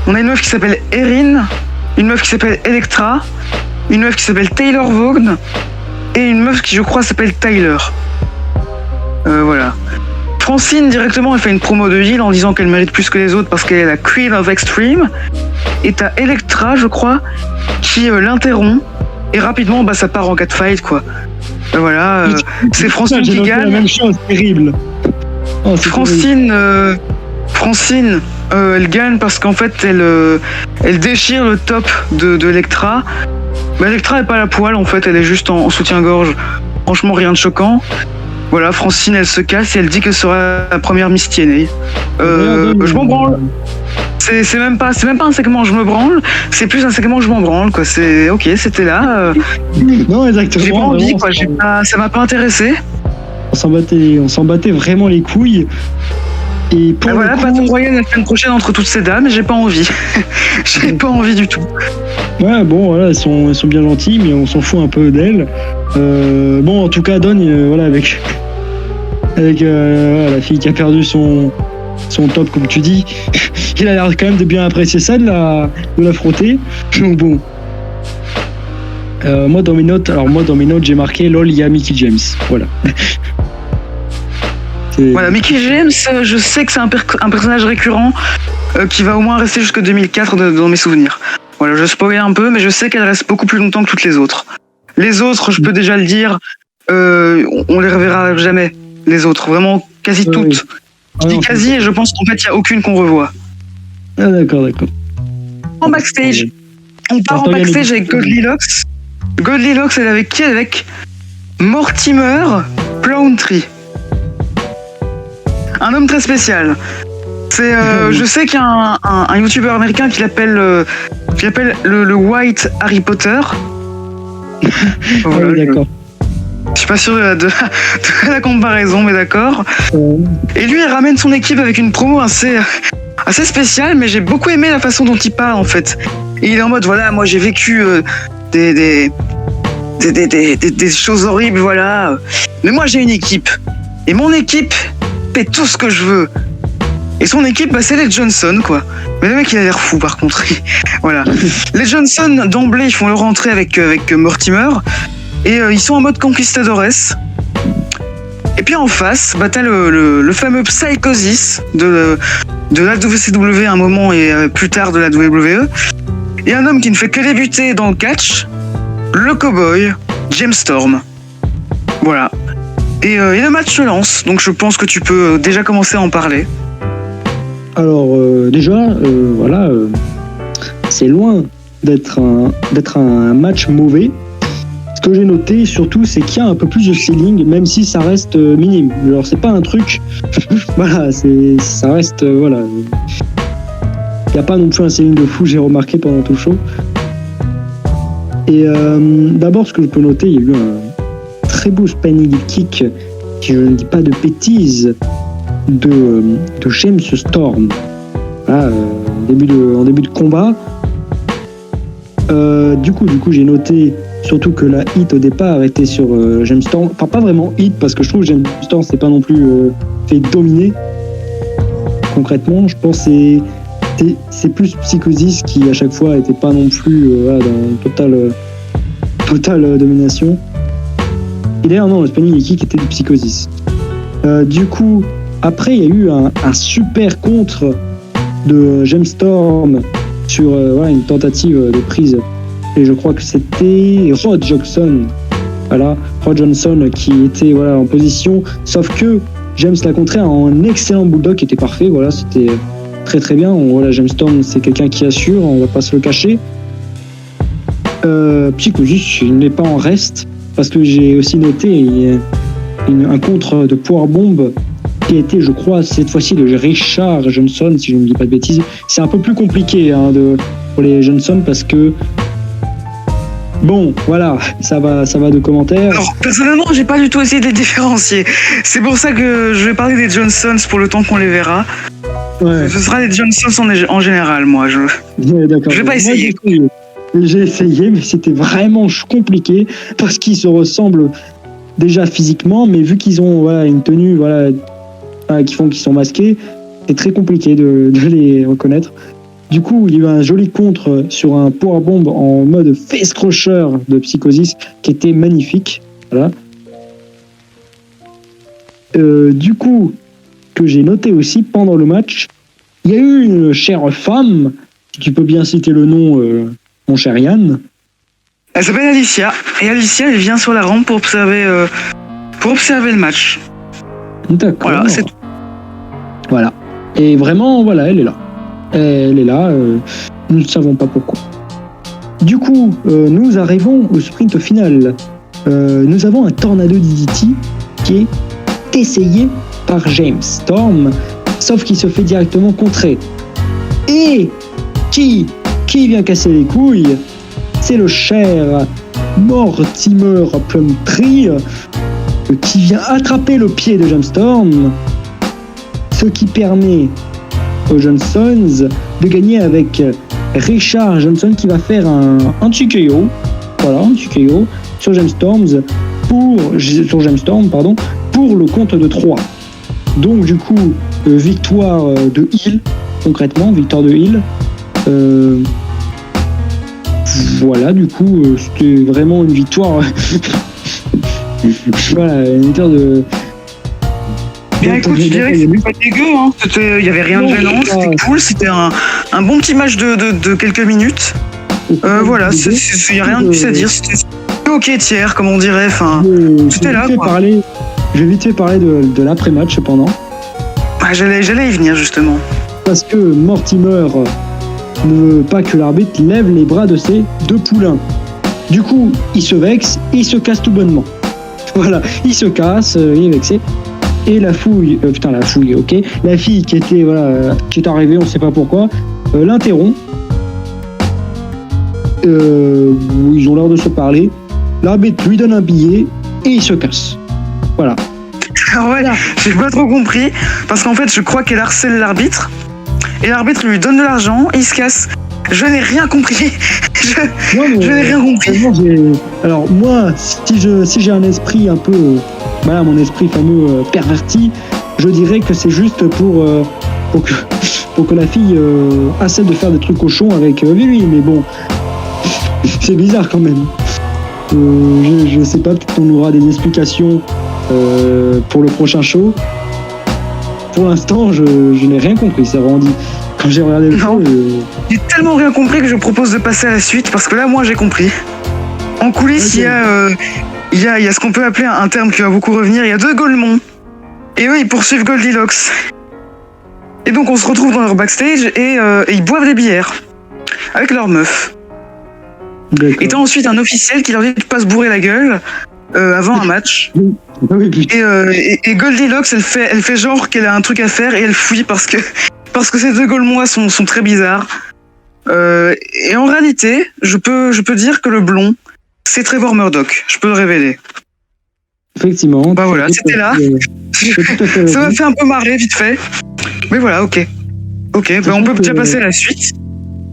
On a une meuf qui s'appelle Erin. Une meuf qui s'appelle Electra. Une meuf qui s'appelle Taylor Vaughn et une meuf qui je crois s'appelle Tyler. Voilà. Francine, directement, elle fait une promo de heal en disant qu'elle mérite plus que les autres parce qu'elle est la Queen of Extreme. Et t'as Electra, je crois, qui l'interrompt. Et rapidement, ça part en catfight, quoi. Voilà, c'est Francine qui gagne. La même chose, terrible. Oh, Francine, elle gagne parce qu'en fait, elle déchire le top de Electra. Mais Electra n'est pas à la poêle, en fait, elle est juste en soutien-gorge. Franchement, rien de choquant. Voilà, Francine, elle se casse et elle dit que ce sera la première Miss TNA. Je m'en branle. C'est même pas un segment je me branle, c'est plus un segment je m'en branle, quoi. C'est ok, c'était là. Non, exactement. J'ai pas envie, quoi. Ça m'a pas intéressé. On s'en battait vraiment les couilles. Et pour voilà, Patton Royal la semaine prochaine entre toutes ces dames, j'ai pas envie. J'ai pas envie du tout. Ouais, bon, voilà, elles sont bien gentilles, mais on s'en fout un peu d'elles. Bon, en tout cas, Don, voilà, avec la fille qui a perdu son top, comme tu dis, il a l'air quand même de bien apprécier ça, de la frotter. Donc bon. Moi, dans mes notes, j'ai marqué LOL, il y a Mickie James. Voilà. Voilà, Mickie James, je sais que c'est un personnage récurrent qui va au moins rester jusqu'en 2004 dans mes souvenirs. Voilà, je spoil un peu, mais je sais qu'elle reste beaucoup plus longtemps que toutes les autres. Les autres, je peux déjà le dire, on les reverra jamais. Les autres, vraiment quasi toutes. Oui. Je dis quasi et je pense qu'en fait, il n'y a aucune qu'on revoit. Ah, d'accord. En backstage, on part en backstage avec Goldilocks. Goldilocks, elle est avec qui? Avec Mortimer Plowtree. Un homme très spécial. C'est, je sais qu'il y a un youtubeur américain qui l'appelle le White Harry Potter. Voilà, oui, d'accord. Je suis pas sûr de la comparaison, mais d'accord. Et lui, il ramène son équipe avec une promo assez spéciale, mais j'ai beaucoup aimé la façon dont il parle, en fait. Et il est en mode, voilà, moi j'ai vécu des choses horribles, voilà. Mais moi j'ai une équipe. Et mon équipe fait tout ce que je veux. Et son équipe, c'est les Johnson, quoi. Mais le mec, il a l'air fou, par contre. Voilà. Les Johnson, d'emblée, ils font leur entrée avec Mortimer. Et ils sont en mode conquistadores. Et puis en face, t'as le fameux Psychosis de la WCW à un moment et plus tard de la WWE. Et un homme qui ne fait que débuter dans le catch, le cowboy, James Storm. Voilà. Et le match se lance, donc je pense que tu peux déjà commencer à en parler. Alors déjà, voilà, c'est loin d'être un match mauvais. Ce que j'ai noté surtout, c'est qu'il y a un peu plus de ceiling, même si ça reste minime. Alors c'est pas un truc, voilà, ça reste, voilà. Il n'y a pas non plus un ceiling de fou, j'ai remarqué pendant tout le show. Et d'abord, ce que je peux noter, il y a eu un très beau spinning kick, si je ne dis pas de bêtises, de James Storm. Voilà, en début de combat. Du coup, j'ai noté surtout que la hit au départ était sur James Storm. Enfin, pas vraiment hit, parce que je trouve que James Storm s'est pas non plus fait dominer. Concrètement, je pense que c'est plus Psychosis qui, à chaque fois, était pas non plus dans totale domination. Et d'ailleurs, non, le spinning kick était du Psychosis. Du coup, après, il y a eu un super contre de James Storm sur une tentative de prise. Et je crois que c'était Rod Johnson. Voilà, Rod Johnson qui était en position. Sauf que James l'a contré en un excellent bulldog qui était parfait. Voilà, c'était très très bien. James Storm, c'est quelqu'un qui assure, on va pas se le cacher. Psychosis, il n'est pas en reste. Parce que j'ai aussi noté un contre de Powerbomb qui était, je crois, cette fois-ci de Richard Johnson, si je ne dis pas de bêtises. C'est un peu plus compliqué pour les Johnson parce que bon, voilà, ça va de commentaires. Alors, personnellement, j'ai pas du tout essayé de les différencier. C'est pour ça que je vais parler des Johnsons pour le temps qu'on les verra. Ouais. Ce sera les Johnsons en général, moi. Ouais, d'accord. Je vais pas essayer. J'ai essayé, mais c'était vraiment compliqué parce qu'ils se ressemblent déjà physiquement, mais vu qu'ils ont une tenue qui font qu'ils sont masqués, c'est très compliqué de les reconnaître. Du coup, il y a eu un joli contre sur un powerbomb en mode face crusher de Psychosis qui était magnifique. Voilà. Du coup, que j'ai noté aussi pendant le match, il y a eu une chère femme, si tu peux bien citer le nom, mon cher Yann. Elle s'appelle Alicia, et Alicia, elle vient sur la rampe pour observer le match. D'accord. Voilà, c'est tout. Voilà. Et vraiment, voilà, elle est là. Elle est là, nous ne savons pas pourquoi. Du coup, nous arrivons au sprint final. Nous avons un Tornado DDT qui est essayé par James Storm, sauf qu'il se fait directement contrer. Et qui vient casser les couilles? C'est le cher Mortimer Plumtree qui vient attraper le pied de James Storm, ce qui permet aux Johnsons de gagner avec Richard Johnson qui va faire un TKO, voilà, un TKO sur James Storm pour le compte de 3. Donc du coup, victoire de Hill, concrètement, victoire de Hill. Voilà, du coup, c'était vraiment une victoire. Voilà, une victoire de. Bien écoute, je dirais que c'était pas dégueu, hein. Il y avait rien de gênant, c'était cool, c'était un bon petit match de quelques minutes. Voilà, il n'y a rien de plus à dire, c'était ok tiers, comme on dirait, enfin, c'était là, quoi. Je vais vite fait parler de l'après-match, cependant. Ah, j'allais y venir, justement. Parce que Mortimer ne veut pas que l'arbitre lève les bras de ses 2 poulains. Du coup, il se vexe et il se casse tout bonnement. Voilà, il se casse, il est vexé. Et la fille, ok. La fille qui est arrivée, on ne sait pas pourquoi, l'interrompt. Ils ont l'air de se parler. L'arbitre lui donne un billet et il se casse. Voilà. Alors ouais, j'ai pas trop compris, parce qu'en fait, je crois qu'elle harcèle l'arbitre, et l'arbitre lui donne de l'argent et il se casse. Je n'ai rien compris. Je n'ai rien compris. Alors moi, si j'ai un esprit un peu, voilà, mon esprit fameux perverti, je dirais que c'est juste pour que la fille accepte de faire des trucs cochons avec lui. Mais bon, c'est bizarre quand même. Je sais pas, peut-être qu'on aura des explications pour le prochain show. Pour l'instant, je n'ai rien compris. C'est vraiment dit. Quand j'ai regardé le show, j'ai tellement rien compris que je propose de passer à la suite, parce que là, moi, j'ai compris. En coulisses, okay. il y a ce qu'on peut appeler un terme qui va beaucoup revenir. Il y a 2 Golemons. Et eux, ils poursuivent Goldilocks. Et donc, on se retrouve dans leur backstage et ils boivent des bières avec leurs meufs. Et t'as ensuite un officiel qui leur dit de pas se bourrer la gueule avant un match. Et Goldilocks, elle fait genre qu'elle a un truc à faire et elle fuit parce que ces 2 Gaulemois sont très bizarres. Et en réalité, je peux dire que le blond, c'est Trevor Murdoch. Je peux le révéler. Effectivement. Bah voilà, c'était là. Ça m'a fait un peu marrer vite fait. Mais voilà, ok. Ok, bah on peut déjà passer à la suite.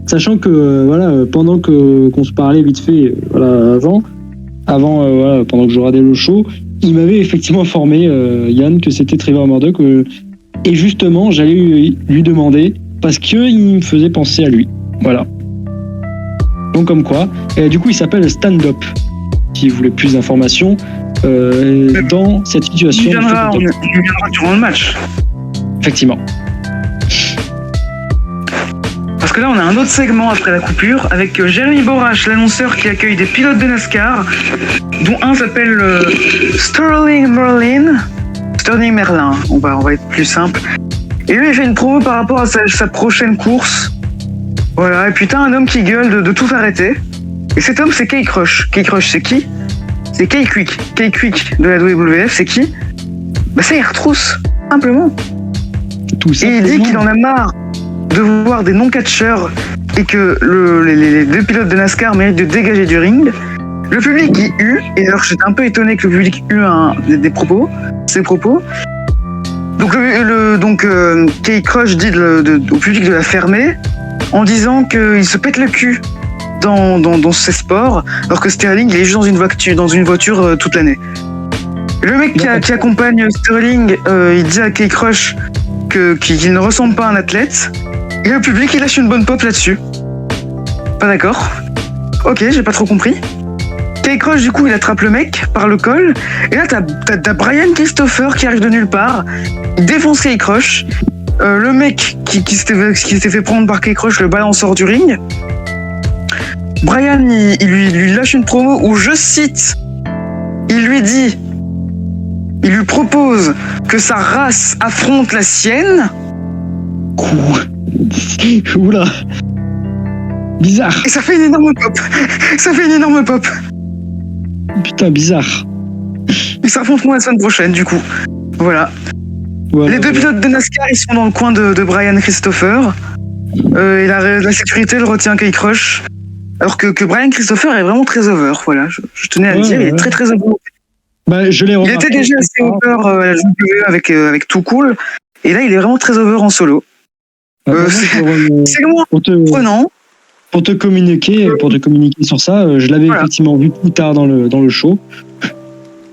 Sachant que voilà, pendant qu'on se parlait vite fait, voilà, avant voilà, pendant que je regardais le show, il m'avait effectivement informé Yann que c'était Trevor Murdoch. Et justement, j'allais lui demander parce qu'il me faisait penser à lui. Voilà. Donc comme quoi. Et du coup, il s'appelle Stand Up. Si vous voulez plus d'informations dans cette situation. Il viendra durant le match. Effectivement. Parce que là, on a un autre segment après la coupure avec Jeremy Borash, l'annonceur qui accueille des pilotes de NASCAR, dont un s'appelle Sterling Merlin. On va être plus simple. Et lui, il fait une promo par rapport à sa prochaine course. Voilà. Et puis t'as un homme qui gueule de tout arrêter. Et cet homme, c'est Kay Crush. Kay Crush, c'est qui? C'est Kay Quick. Kay Quick de la WWF, c'est qui? Bah, c'est Air-Trousse, simplement. Tout ça. Et il dit qu'il en a marre de voir des non-catcheurs et que les 2 pilotes de NASCAR méritent de dégager du ring. Le public y hue, et alors j'étais un peu étonné que le public hue ses propos. Donc, Kay Crush dit au public de la fermer en disant qu'il se pète le cul dans ses sports, alors que Sterling il est juste dans une voiture toute l'année. Le mec qui accompagne Sterling, il dit à Kay Crush qu'il ne ressemble pas à un athlète, et le public il lâche une bonne pop là-dessus. Pas d'accord? Ok, j'ai pas trop compris. Kay Crush, du coup, il attrape le mec par le col. Et là, t'as Brian Christopher qui arrive de nulle part. Il défonce Kay Crush. Le mec qui s'était fait prendre par Kay Crush le balance hors du ring. Brian, il lui lâche une promo où, je cite, il lui propose que sa race affronte la sienne. Oula. Bizarre. Et ça fait une énorme pop. Putain, bizarre. Ils s'affronteront la semaine prochaine, du coup. Voilà. Les deux pilotes de NASCAR, ils sont dans le coin de Brian Christopher. Et la sécurité le retient Kay Crush. Alors que Brian Christopher est vraiment très over. Voilà, je tenais à le dire, il est très très over. Bah, je l'ai remarqué. Il était déjà assez over à la WWE avec Too Cool. Et là, il est vraiment très over en solo. C'est moins prenant. Pour te communiquer sur ça, je l'avais effectivement vu plus tard dans le show.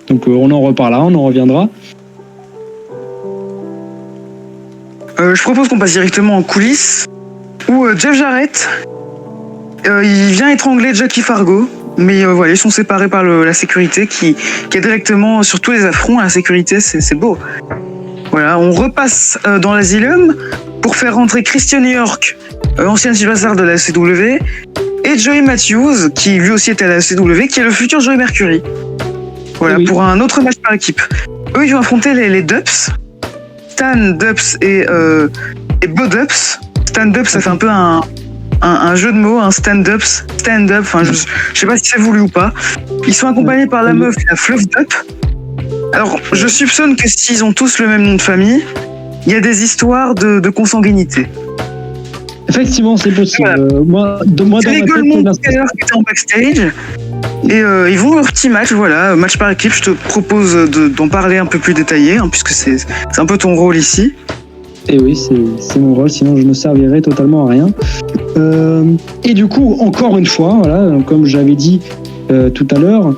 Donc on en reparlera, on en reviendra. Je propose qu'on passe directement en coulisses où Jeff Jarrett il vient étrangler Jackie Fargo, mais voilà, ils sont séparés par la sécurité qui est directement sur tous les affronts. La sécurité, c'est beau. Voilà, on repasse dans l'Asylum pour faire rentrer Christian York, ancien superstar de la CW, et Joey Matthews, qui lui aussi était à la CW, qui est le futur Joey Mercury. Voilà, pour un autre match par équipe. Eux, ils vont affronter les Dubs, Stan Dubs et Bo Dubs. Stan Dubs, ça fait un peu un jeu de mots, un stand-up, enfin je sais pas si c'est voulu ou pas. Ils sont accompagnés par la meuf, la Fluff Dup. Alors, je soupçonne que s'ils ont tous le même nom de famille, il y a des histoires de consanguinité. Effectivement, c'est possible. Voilà. C'est les Goldman qui étaient en backstage. Et ils vont leur petit match, voilà, match par équipe. Je te propose d'en parler un peu plus détaillé, hein, puisque c'est un peu ton rôle ici. Et oui, c'est mon rôle, sinon je ne servirais totalement à rien. Et du coup, encore une fois, voilà, comme j'avais dit tout à l'heure,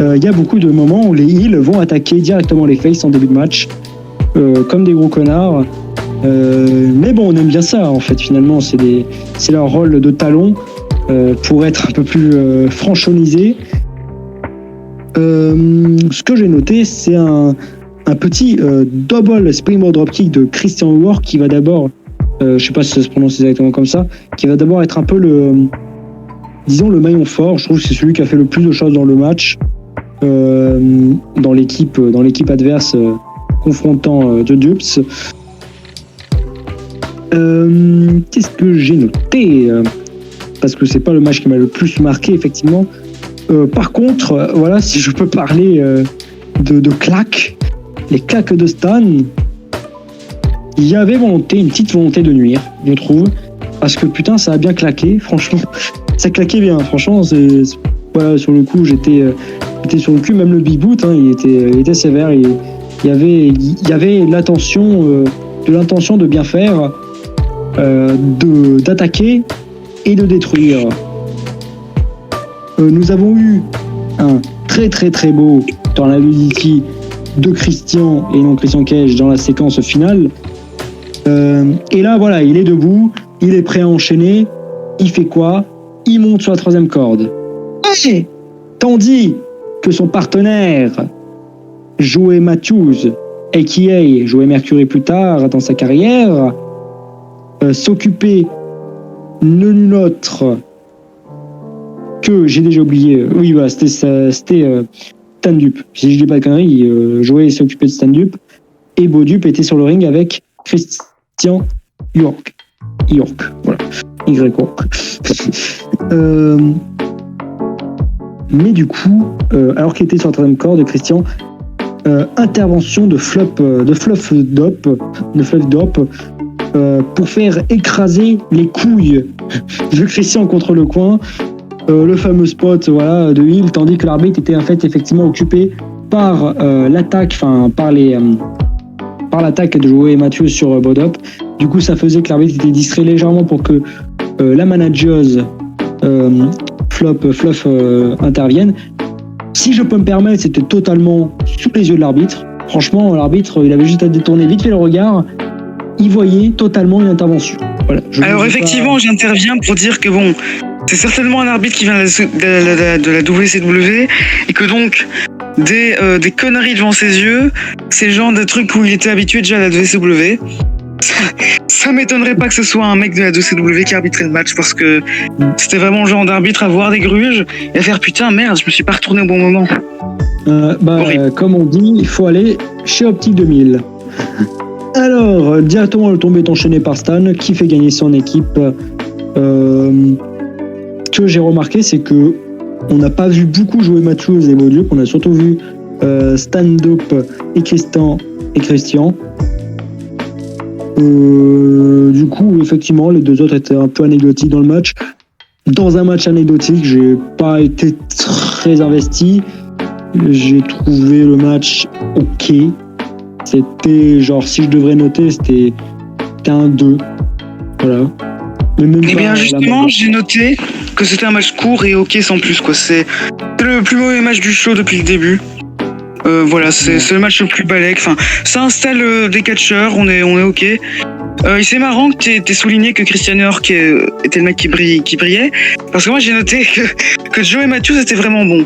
il y a beaucoup de moments où les heels vont attaquer directement les faces en début de match, comme des gros connards. Mais bon, on aime bien ça, en fait, finalement, c'est leur rôle de talon pour être un peu plus franchonisé. Ce que j'ai noté, c'est un petit double springboard dropkick de Christian York qui va d'abord, je sais pas si ça se prononce exactement comme ça, qui va d'abord être un peu le maillon fort. Je trouve que c'est celui qui a fait le plus de choses dans le match, dans l'équipe adverse confrontant The Dupes. Qu'est-ce que j'ai noté parce que c'est pas le match qui m'a le plus marqué, effectivement. Par contre, voilà, si je peux parler de claques, les claques de Stan, il y avait une petite volonté de nuire, je trouve, parce que putain, ça a bien claqué, franchement, ça claquait bien, franchement, voilà, sur le coup, j'étais sur le cul, même le Big Boot, hein, il était sévère, il y avait l'intention de bien faire, d'attaquer et de détruire. Nous avons eu un très très très beau Tornadity de Christian et non Christian Cage dans la séquence finale. Et là, voilà, il est debout, il est prêt à enchaîner. Il fait quoi? Il monte sur la troisième corde. Et tandis que son partenaire, Joey Matthews, a.k.a. Joey Mercury plus tard dans sa carrière, s'occupait nul autre que, j'ai déjà oublié, oui, voilà, c'était Stan Dup. Si je dis pas de conneries, Joey s'occupait de Stan Dup et Bo Dup était sur le ring avec Christian York, voilà, Y-York. Mais du coup, alors qu'il était sur la troisième corde, Christian, intervention de Fluff Dup, pour faire écraser les couilles de Christian contre le coin, le fameux spot, voilà, de heel, tandis que l'arbitre était en fait effectivement occupé par l'attaque de Joey Matthews sur Bodop. Du coup, ça faisait que l'arbitre était distrait légèrement pour que la manageuse Fluff intervienne. Si je peux me permettre, c'était totalement sous les yeux de l'arbitre. Franchement, l'arbitre, il avait juste à détourner vite fait le regard. Il voyait totalement une intervention. Voilà, alors effectivement, j'interviens pour dire que bon, c'est certainement un arbitre qui vient de la WCW et que donc des conneries devant ses yeux, c'est le genre de trucs où il était habitué déjà à la WCW. Ça m'étonnerait pas que ce soit un mec de la WCW qui arbitrait le match parce que c'était vraiment le genre d'arbitre à voir des gruges et à faire putain merde, je me suis pas retourné au bon moment. Comme on dit, il faut aller chez Optique 2000. Alors, directement le tombé est enchaîné par Stan qui fait gagner son équipe. Ce que j'ai remarqué, c'est que on n'a pas vu beaucoup jouer Matthews et Bolduc, on a surtout vu Stan Dope et Christian. Du coup, effectivement, les deux autres étaient un peu anecdotiques dans le match. Dans un match anecdotique, j'ai pas été très investi. J'ai trouvé le match ok. C'était genre, si je devrais noter, c'était un 2. Voilà. Eh bien, justement, j'ai noté que c'était un match court et ok sans plus, quoi. C'est le plus mauvais match du show depuis le début. Voilà, c'est le match le plus balèque. Enfin, ça installe des catcheurs, on est ok. Et c'est marrant que t'aies souligné que Christian York était le mec qui brillait, parce que moi j'ai noté que Joey Matthews était vraiment bon.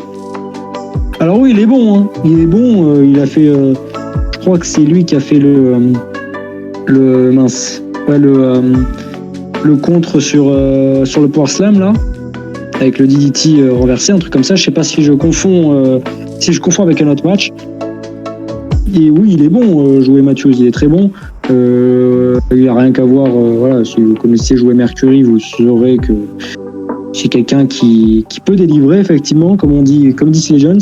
Alors oui, il est bon, hein. Il est bon. Il a fait, je crois que c'est lui qui a fait le contre sur le Power Slam là, avec le DDT renversé, un truc comme ça. Je sais pas si je confonds avec un autre match. Et oui, il est bon, Joey Matthews, il est très bon. Il n'y a rien qu'à voir. Voilà, si vous connaissez Joey Mercury, vous saurez que c'est quelqu'un qui peut délivrer, effectivement, comme disent les jeunes.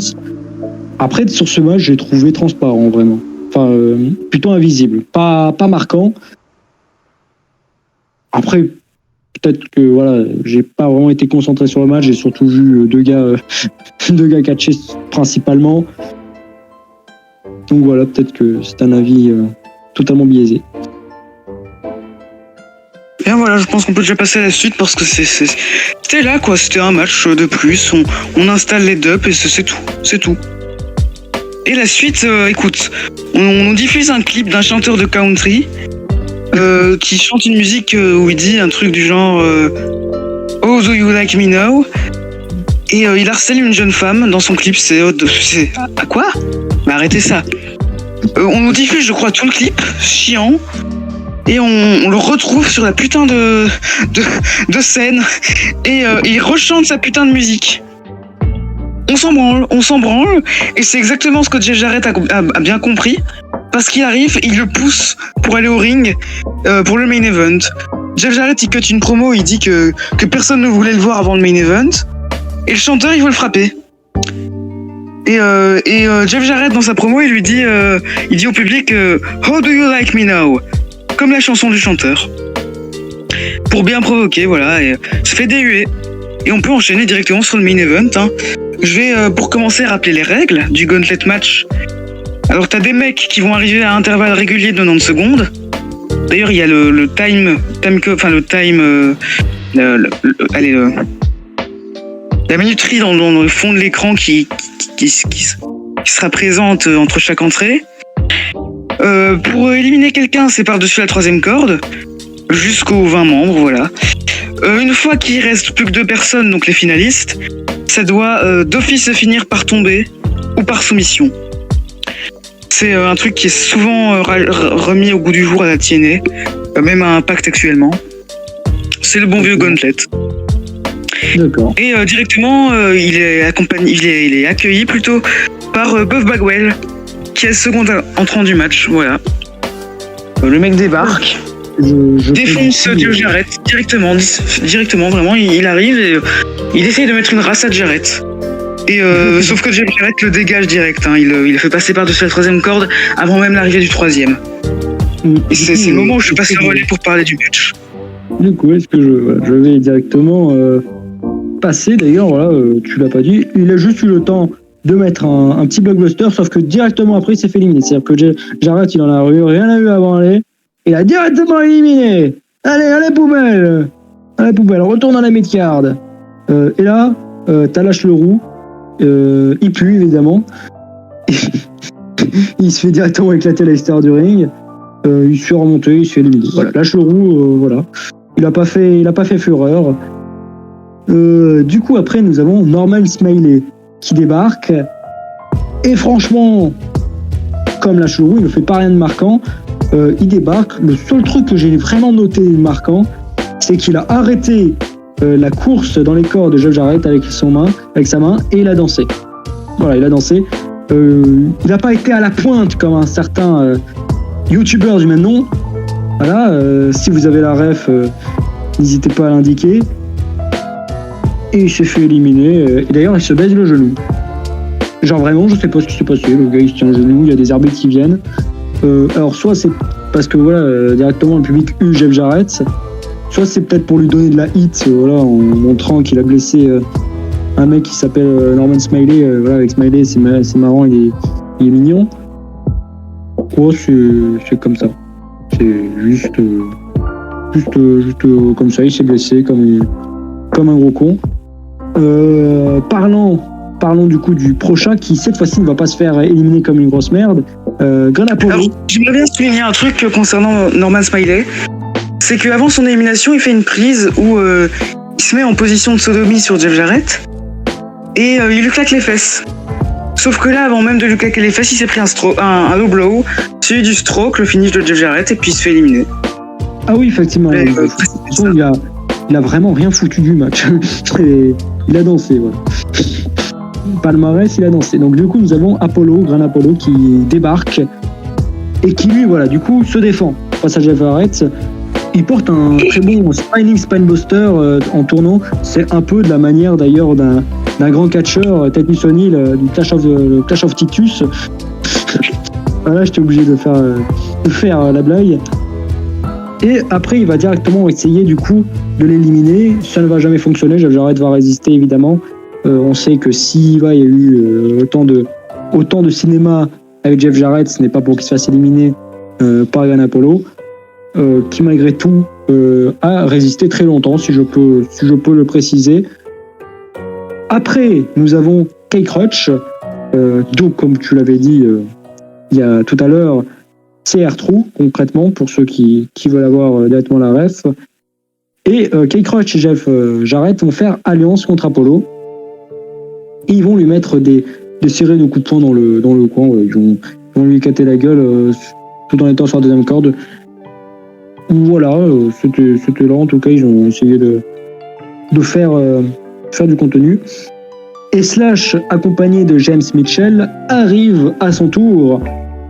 Après, sur ce match, j'ai trouvé transparent, vraiment. Enfin, plutôt invisible. Pas marquant. Après, peut-être que voilà, j'ai pas vraiment été concentré sur le match. J'ai surtout vu deux gars catcher principalement. Donc voilà, peut-être que c'est un avis totalement biaisé. Bien voilà, je pense qu'on peut déjà passer à la suite parce que c'était là quoi, c'était un match de plus, on installe les dubs et c'est tout. Et la suite, écoute, on diffuse un clip d'un chanteur de country qui chante une musique où il dit un truc du genre Oh, do you like me now? Et il harcèle une jeune femme dans son clip, c'est à quoi? Bah arrêtez ça. On nous diffuse, je crois, tout le clip, chiant, et on le retrouve sur la putain de scène, et il rechante sa putain de musique. On s'en branle, et c'est exactement ce que Jeff Jarrett a bien compris, parce qu'il arrive, il le pousse pour aller au ring pour le main event. Jeff Jarrett, il cut une promo, il dit que personne ne voulait le voir avant le main event, et le chanteur, il veut le frapper. Et Jeff Jarrett, dans sa promo, il dit au public How do you like me now? Comme la chanson du chanteur. Pour bien provoquer, voilà, et ça fait déhuer. Et on peut enchaîner directement sur le main event, hein. Je vais, pour commencer, rappeler les règles du Gauntlet Match. Alors, t'as des mecs qui vont arriver à intervalles réguliers de 90 secondes. D'ailleurs, il y a le time code, enfin, la minuterie dans le fond de l'écran qui sera présente entre chaque entrée. Pour éliminer quelqu'un, c'est par-dessus la 3e corde, jusqu'aux 20 membres, voilà. Une fois qu'il reste plus que 2 personnes, donc les finalistes, ça doit d'office finir par tomber ou par soumission. C'est un truc qui est souvent remis au goût du jour à la TNA, même à Impact actuellement. C'est le bon vieux Gauntlet. D'accord. Et directement, il est accueilli plutôt par Buff Bagwell, qui est le second entrant du match. Voilà. Le mec débarque, défonce Jeff Jarrett directement, vraiment. Il arrive et il essaye de mettre une race à Jarrett. Et sauf que Jeff Jarrett le dégage direct. Hein. Il le fait passer par-dessus la 3e corde avant même l'arrivée du 3e. Et c'est le moment où je passe le relais pour parler du match. Du coup, est-ce que je vais directement passer, d'ailleurs, voilà, tu l'as pas dit, il a juste eu le temps de mettre un petit blockbuster, sauf que directement après, il s'est fait éliminer. C'est-à-dire que Jarrett, il en a eu rien à eu avant aller, il a directement éliminé. Allez, poubelle, retourne à la mid-card. Et là, t'as Lâche le Roux, il pue, évidemment. Il se fait directement éclater à l'extérieur du ring. Il se fait remonter, il se fait éliminer. Voilà, Lâche le Roux, voilà. Il a pas fait fureur. Du coup, après, nous avons Norman Smiley qui débarque. Et franchement, comme la Chorou, il ne fait pas rien de marquant. Il débarque. Le seul truc que j'ai vraiment noté marquant, c'est qu'il a arrêté la course dans les corps de Jeff Jarrett avec sa main, et il a dansé. Voilà, il a dansé. Il n'a pas été à la pointe comme un certain YouTuber du même nom. Voilà, si vous avez la ref, n'hésitez pas à l'indiquer. Et il s'est fait éliminer. Et d'ailleurs, il se baise le genou. Genre vraiment, je sais pas ce qui s'est passé. Le gars, il se tient le genou, il y a des arbitres qui viennent. Alors, soit c'est parce que voilà, directement le public Jeff Jarrett, soit c'est peut-être pour lui donner de la hit, voilà, en montrant qu'il a blessé un mec qui s'appelle Norman Smiley. Voilà, avec Smiley, c'est marrant, il est mignon. Ouais, c'est comme ça. C'est juste comme ça, il s'est blessé comme un gros con. Parlons du coup du prochain qui cette fois-ci ne va pas se faire éliminer comme une grosse merde. Gran Apollo. Alors, j'aimerais bien souligner un truc concernant Norman Smiley. C'est qu'avant son élimination, il fait une prise où il se met en position de sodomie sur Jeff Jarrett et il lui claque les fesses. Sauf que là, avant même de lui claquer les fesses, il s'est pris un low blow, suivi du stroke, le finish de Jeff Jarrett, et puis il se fait éliminer. Ah oui, effectivement. Il a vraiment rien foutu du match. Il a dansé, voilà. Palmarès, il a dansé. Donc du coup, nous avons Gran Apollo qui débarque et qui lui, voilà, du coup, se défend face à Jeff Jarrett. Il porte un très bon Spinebuster en tournant. C'est un peu de la manière d'ailleurs d'un grand catcheur, Ted O'Neill, du Clash of Titus. Voilà, j'étais obligé de faire la blague. Et après, il va directement essayer du coup de l'éliminer. Ça ne va jamais fonctionner. Jeff Jarrett va résister évidemment. On sait que s'il y a eu autant de cinéma avec Jeff Jarrett, ce n'est pas pour qu'il se fasse éliminer par Gran Apollo, qui malgré tout a résisté très longtemps, si je peux le préciser. Après, nous avons K-Crutch, donc comme tu l'avais dit il y a tout à l'heure, c'est R-True concrètement pour ceux qui veulent avoir directement la ref. Et K-Crutch et Jeff Jarrett vont faire alliance contre Apollo. Et ils vont lui mettre des séries de coups de poing dans le coin. Ouais. Ils vont lui éclater la gueule tout en étant sur la deuxième corde. Voilà, c'était là. En tout cas, ils ont essayé de faire du contenu. Et Slash, accompagné de James Mitchell, arrive à son tour.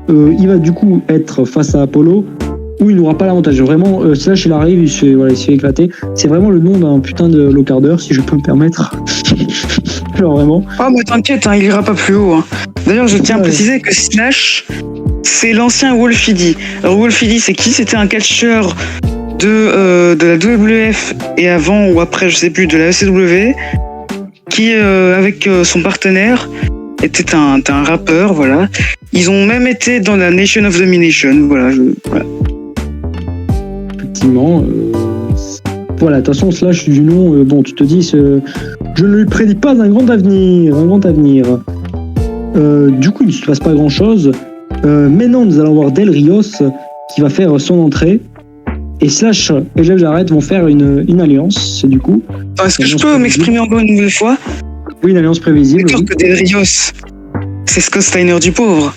Il va du coup être face à Apollo, où il n'aura pas l'avantage. Vraiment, Slash, il arrive, il se fait éclater. C'est vraiment le nom d'un putain de low-carder, si je peux me permettre. Alors vraiment. Oh, mais t'inquiète, il ira pas plus haut. D'ailleurs, je tiens à préciser que Slash, c'est l'ancien Wolfie D. Alors, Wolfie D, c'est qui ? C'était un catcheur de la WWF et avant ou après, je sais plus, de la ECW, qui, avec son partenaire, était un rappeur, voilà. Ils ont même été dans la Nation of Domination, voilà. Effectivement. Voilà, de toute façon, Slash du nom, bon, tu te dis, je ne lui prédis pas un grand avenir. Du coup, il ne se passe pas grand-chose. Maintenant, nous allons voir Del Rios qui va faire son entrée. Et Slash et Jeff Jarrett vont faire une alliance, c'est du coup. Est-ce que je peux m'exprimer encore une nouvelle fois ? Oui, une alliance prévisible. C'est sûr que Del Rios, c'est Scott Steiner du pauvre.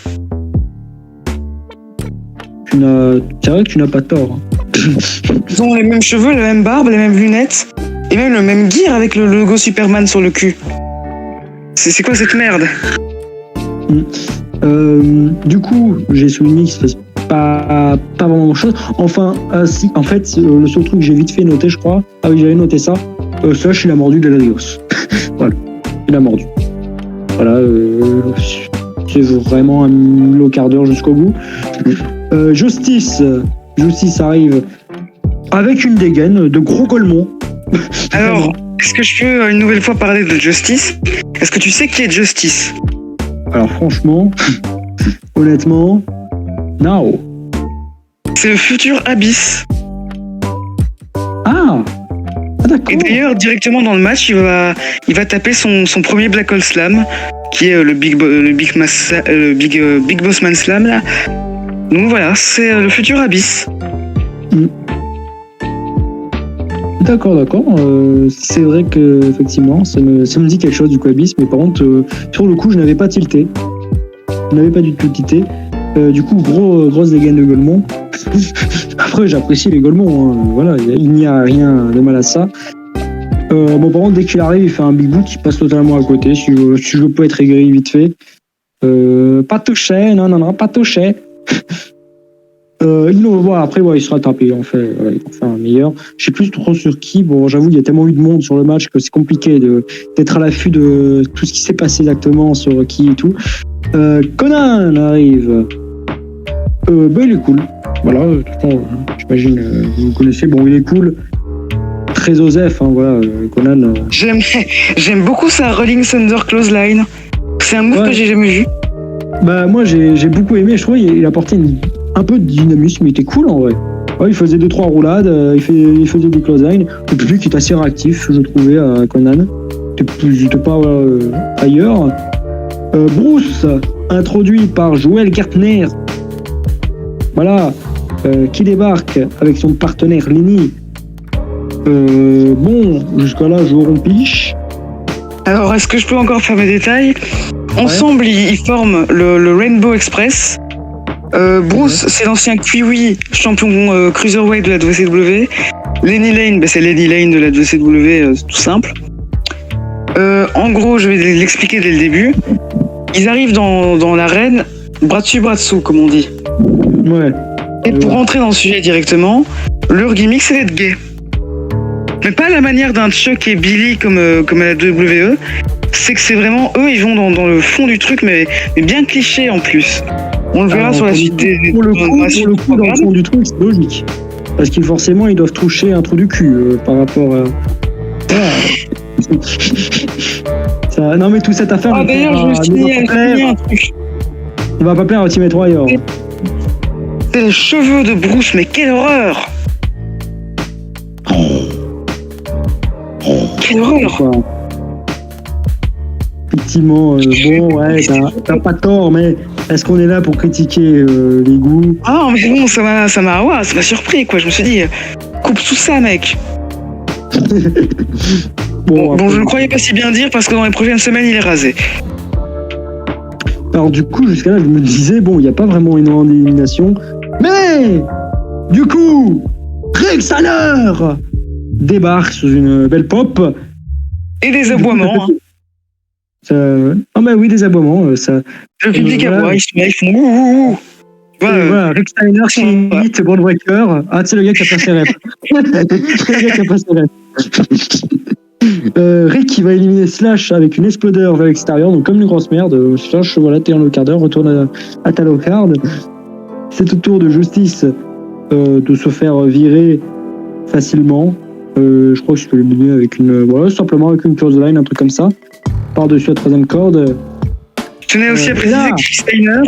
C'est vrai que tu n'as pas tort. Ils ont les mêmes cheveux, la même barbe, les mêmes lunettes, et même le même gear avec le logo Superman sur le cul. C'est quoi cette merde ? Du coup, j'ai souligné qu'il se passe pas vraiment grand chose. Enfin, si, en fait, le seul truc que j'ai vite fait noter, je crois. Ah oui, j'avais noté ça. Slash, il a mordu Del Rios. Voilà, il a mordu. Voilà, c'est vraiment un low-carder jusqu'au bout. Justice arrive avec une dégaine de gros colmont. Alors, est-ce que je peux une nouvelle fois parler de Justice ? Est-ce que tu sais qui est Justice ? Alors franchement, honnêtement, no. C'est le futur Abyss. Ah d'accord. Et d'ailleurs, directement dans le match, il va taper son premier Black Hole Slam, qui est le Big Boss Man Slam là. Donc voilà, c'est le futur Abyss. D'accord. C'est vrai que effectivement, ça me dit quelque chose du coup Abyss, mais par contre, sur le coup, je n'avais pas tilté. Je n'avais pas du tout tilté. Du coup, grosse dégaine de Golemont. Après, j'apprécie les Golemont. Hein. Voilà, il n'y a rien de mal à ça. Bon, par contre, dès qu'il arrive, il fait un big boot, il passe totalement à côté. Si je peux être aigri vite fait. Pas touché, non, pas touché. Après, il sera tapé, il fait un meilleur. Je sais plus trop sur qui. Bon, j'avoue, il y a tellement eu de monde sur le match que c'est compliqué d'être à l'affût de tout ce qui s'est passé exactement sur qui et tout. Conan arrive. Il est cool. Voilà, de toute façon, j'imagine, vous le connaissez. Bon, il est cool. Très Osef, hein, voilà, Conan. J'aime beaucoup sa Rolling Thunder Clothesline. C'est un move que j'ai jamais vu. Bah, moi, j'ai beaucoup aimé. Je trouve qu'il apportait un peu de dynamisme. Il était cool, en vrai. Ouais, il faisait 2-3 roulades. Il faisait des clotheslines. Le public est assez réactif, je trouvais, à Conan. J'étais pas ailleurs. Bruce, introduit par Joel Gertner. Voilà. Qui débarque avec son partenaire Lenny. Jusqu'à là, je rompiche. Alors, est-ce que je peux encore faire mes détails ? Ensemble, ils forment le Rainbow Express. Bruce, c'est l'ancien Kiwi, champion cruiserweight de la WCW. Lenny Lane, c'est Lenny Lane de la WCW, tout simple. En gros, je vais l'expliquer dès le début. Ils arrivent dans l'arène, bras dessus, bras dessous, comme on dit. Ouais. Et pour rentrer dans le sujet directement, leur gimmick, c'est d'être gay. Mais pas à la manière d'un Chuck et Billy comme à la WWE. C'est que c'est vraiment eux, ils vont dans le fond du truc, mais bien cliché en plus. On le verra sur la suite des. Pour le coup, dans le fond du truc, c'est logique. Parce qu'ils forcément, ils doivent toucher un trou du cul par rapport à. Ça, non, mais toute cette affaire. D'ailleurs, je vais signer un truc. On va pas plaire à Ultimate Warrior. C'est les cheveux de Bruce, mais quelle horreur! Quelle horreur! Quoi. Effectivement, t'as pas tort, mais est-ce qu'on est là pour critiquer les goûts? Ah, mais bon, ça m'a surpris, quoi. Je me suis dit, coupe tout ça, mec. Bon, je ne croyais pas si bien dire parce que dans les prochaines semaines, il est rasé. Alors, du coup, jusqu'à là, je me disais, il n'y a pas vraiment une grande élimination, mais du coup, Rick Steiner débarque sous une belle pop. Et des aboiements. Oui, des aboiements. Le public aboie, ils font ouh. Voilà, Rick Steiner qui imite Braun Breaker. Ah, c'est le gars qui a pas ses rêves. Rick, il va éliminer Slash avec une Exploder vers l'extérieur, donc comme une grosse merde. Slash, voilà, t'es en le quart d'heure, retourne à ta low card. C'est au tour de Justice de se faire virer facilement. Je crois que je peux l'éliminer avec simplement avec une clothesline, un truc comme ça. Par-dessus la troisième corde. Je tenais aussi à préciser que Steiner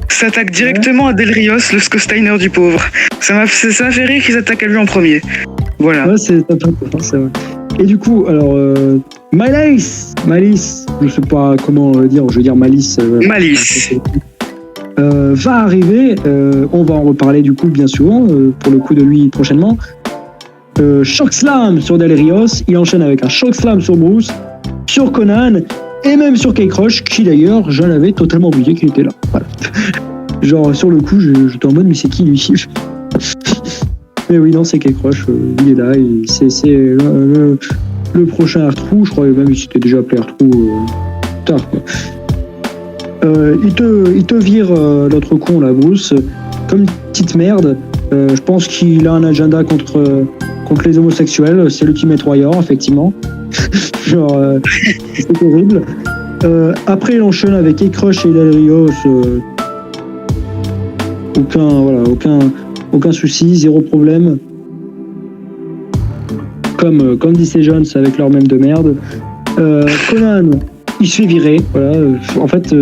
s'attaque directement à Del Rios, le Scott Steiner du pauvre. Ça m'a fait rire qu'ils attaquent à lui en premier. Voilà. Ouais, c'est vrai. Et du coup, alors, Malice, je sais pas comment le dire, je veux dire Malice. Malice. Va arriver, on va en reparler du coup bien souvent, pour le coup de lui prochainement. Shock Slam sur Del Rios, il enchaîne avec un Shock Slam sur Bruce, sur Conan, et même sur K-Crush, qui d'ailleurs, je l'avais totalement oublié qu'il était là. Voilà. Genre, sur le coup, j'étais en mode, mais c'est qui lui? Mais oui, non, c'est K-Crush, il est là, c'est le prochain R-True, je crois même qu'il s'était déjà appelé R-True tard, quoi. Il te vire l'autre con, là, Bruce, comme une petite merde. Je pense qu'il a un agenda contre les homosexuels, c'est l'Ultimate Warrior, effectivement. Genre, c'est terrible. Après, il enchaîne avec K-Crush et Del Rios. Aucun souci, zéro problème. Comme DC Jones avec leur même de merde. Conan, il se fait virer. Voilà. En fait,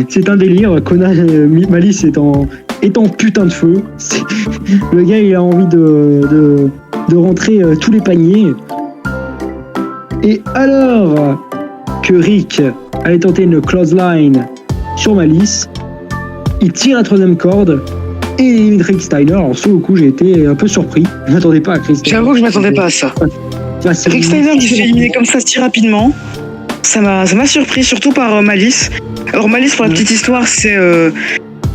c'est un délire. Conan, Malice est en putain de feu. Le gars, il a envie de rentrer tous les paniers. Et alors que Rick allait tenter une clothesline sur Malice, il tire la troisième corde et élimine Rick Steiner. Alors sur le coup, j'ai été un peu surpris. Je m'attendais pas à Rick Steiner. J'avoue que je m'attendais pas à ça. Rick Steiner qui se fait éliminer comme ça si rapidement, ça m'a surpris, surtout par Malice. Alors Malice, pour la petite histoire, c'est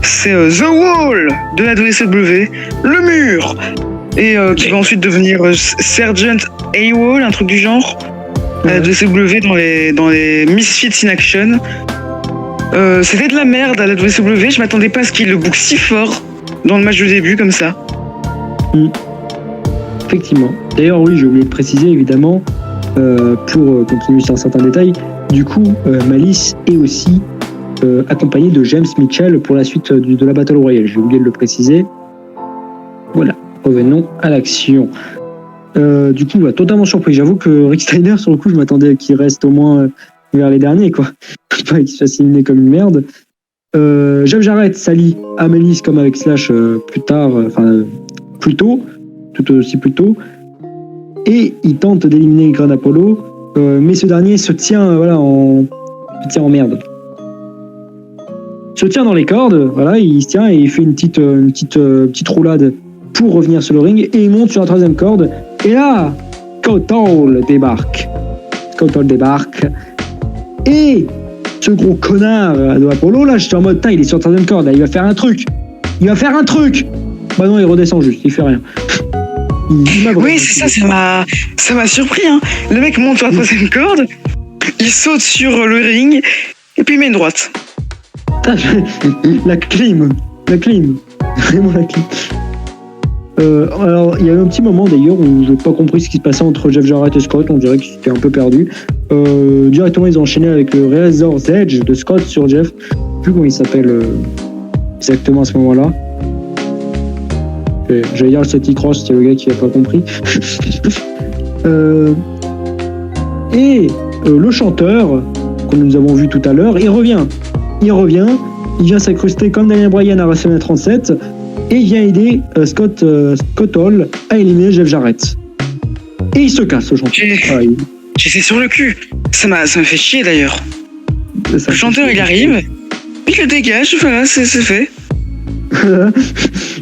The Wall de la WCW, le mur, et qui va ensuite devenir Sergeant AWOL, un truc du genre, à la WCW dans les Misfits in Action. C'était de la merde à la WCW, je m'attendais pas à ce qu'il le book si fort dans le match de début comme ça. Effectivement. D'ailleurs, oui, j'ai oublié de préciser, évidemment, pour continuer sur certains détails, du coup, Malice est aussi accompagné de James Mitchell pour la suite de la Battle Royale. J'ai oublié de le préciser. Voilà, revenons à l'action. Du coup, totalement surpris. J'avoue que Rick Steiner, sur le coup, je m'attendais qu'il reste au moins vers les derniers, quoi. Pas qu'il se fasse éliminer comme une merde. Jeff Jarrett s'allie à Malice comme avec Slash plus tôt, tout aussi plus tôt. Et il tente d'éliminer Gran Apollo, mais ce dernier se tient en merde. Se tient dans les cordes, voilà, il se tient et il fait une petite roulade pour revenir sur le ring et il monte sur la 3e corde. Et là, Scott Hall débarque. Et ce gros connard de Apollo, là, j'étais en mode, il est sur la 3e corde, là, il va faire un truc. Bah non, il redescend juste, il fait rien. Oui, c'est ça, ça m'a surpris. Hein. Le mec monte sur la 3e corde, il saute sur le ring, et puis il met une droite. La clim. Vraiment la clim. Alors, il y a eu un petit moment d'ailleurs où je n'ai pas compris ce qui se passait entre Jeff Jarrett et Scott, on dirait qu'ils étaient un peu perdus. Directement, ils ont enchaîné avec le Razor's Edge de Scott sur Jeff. Je ne sais plus comment il s'appelle exactement à ce moment-là. J'allais dire le Seti Cross, c'est le gars qui n'a pas compris. Le chanteur, comme nous avons vu tout à l'heure, il revient, il vient s'incruster comme Daniel Bryan à WrestleMania 37 et il vient aider Scott Hall à éliminer Jeff Jarrett. Et il se casse, le chanteur. J'étais sur le cul. Ça m'a fait chier d'ailleurs. Le chanteur il arrive, il le dégage, voilà, c'est fait.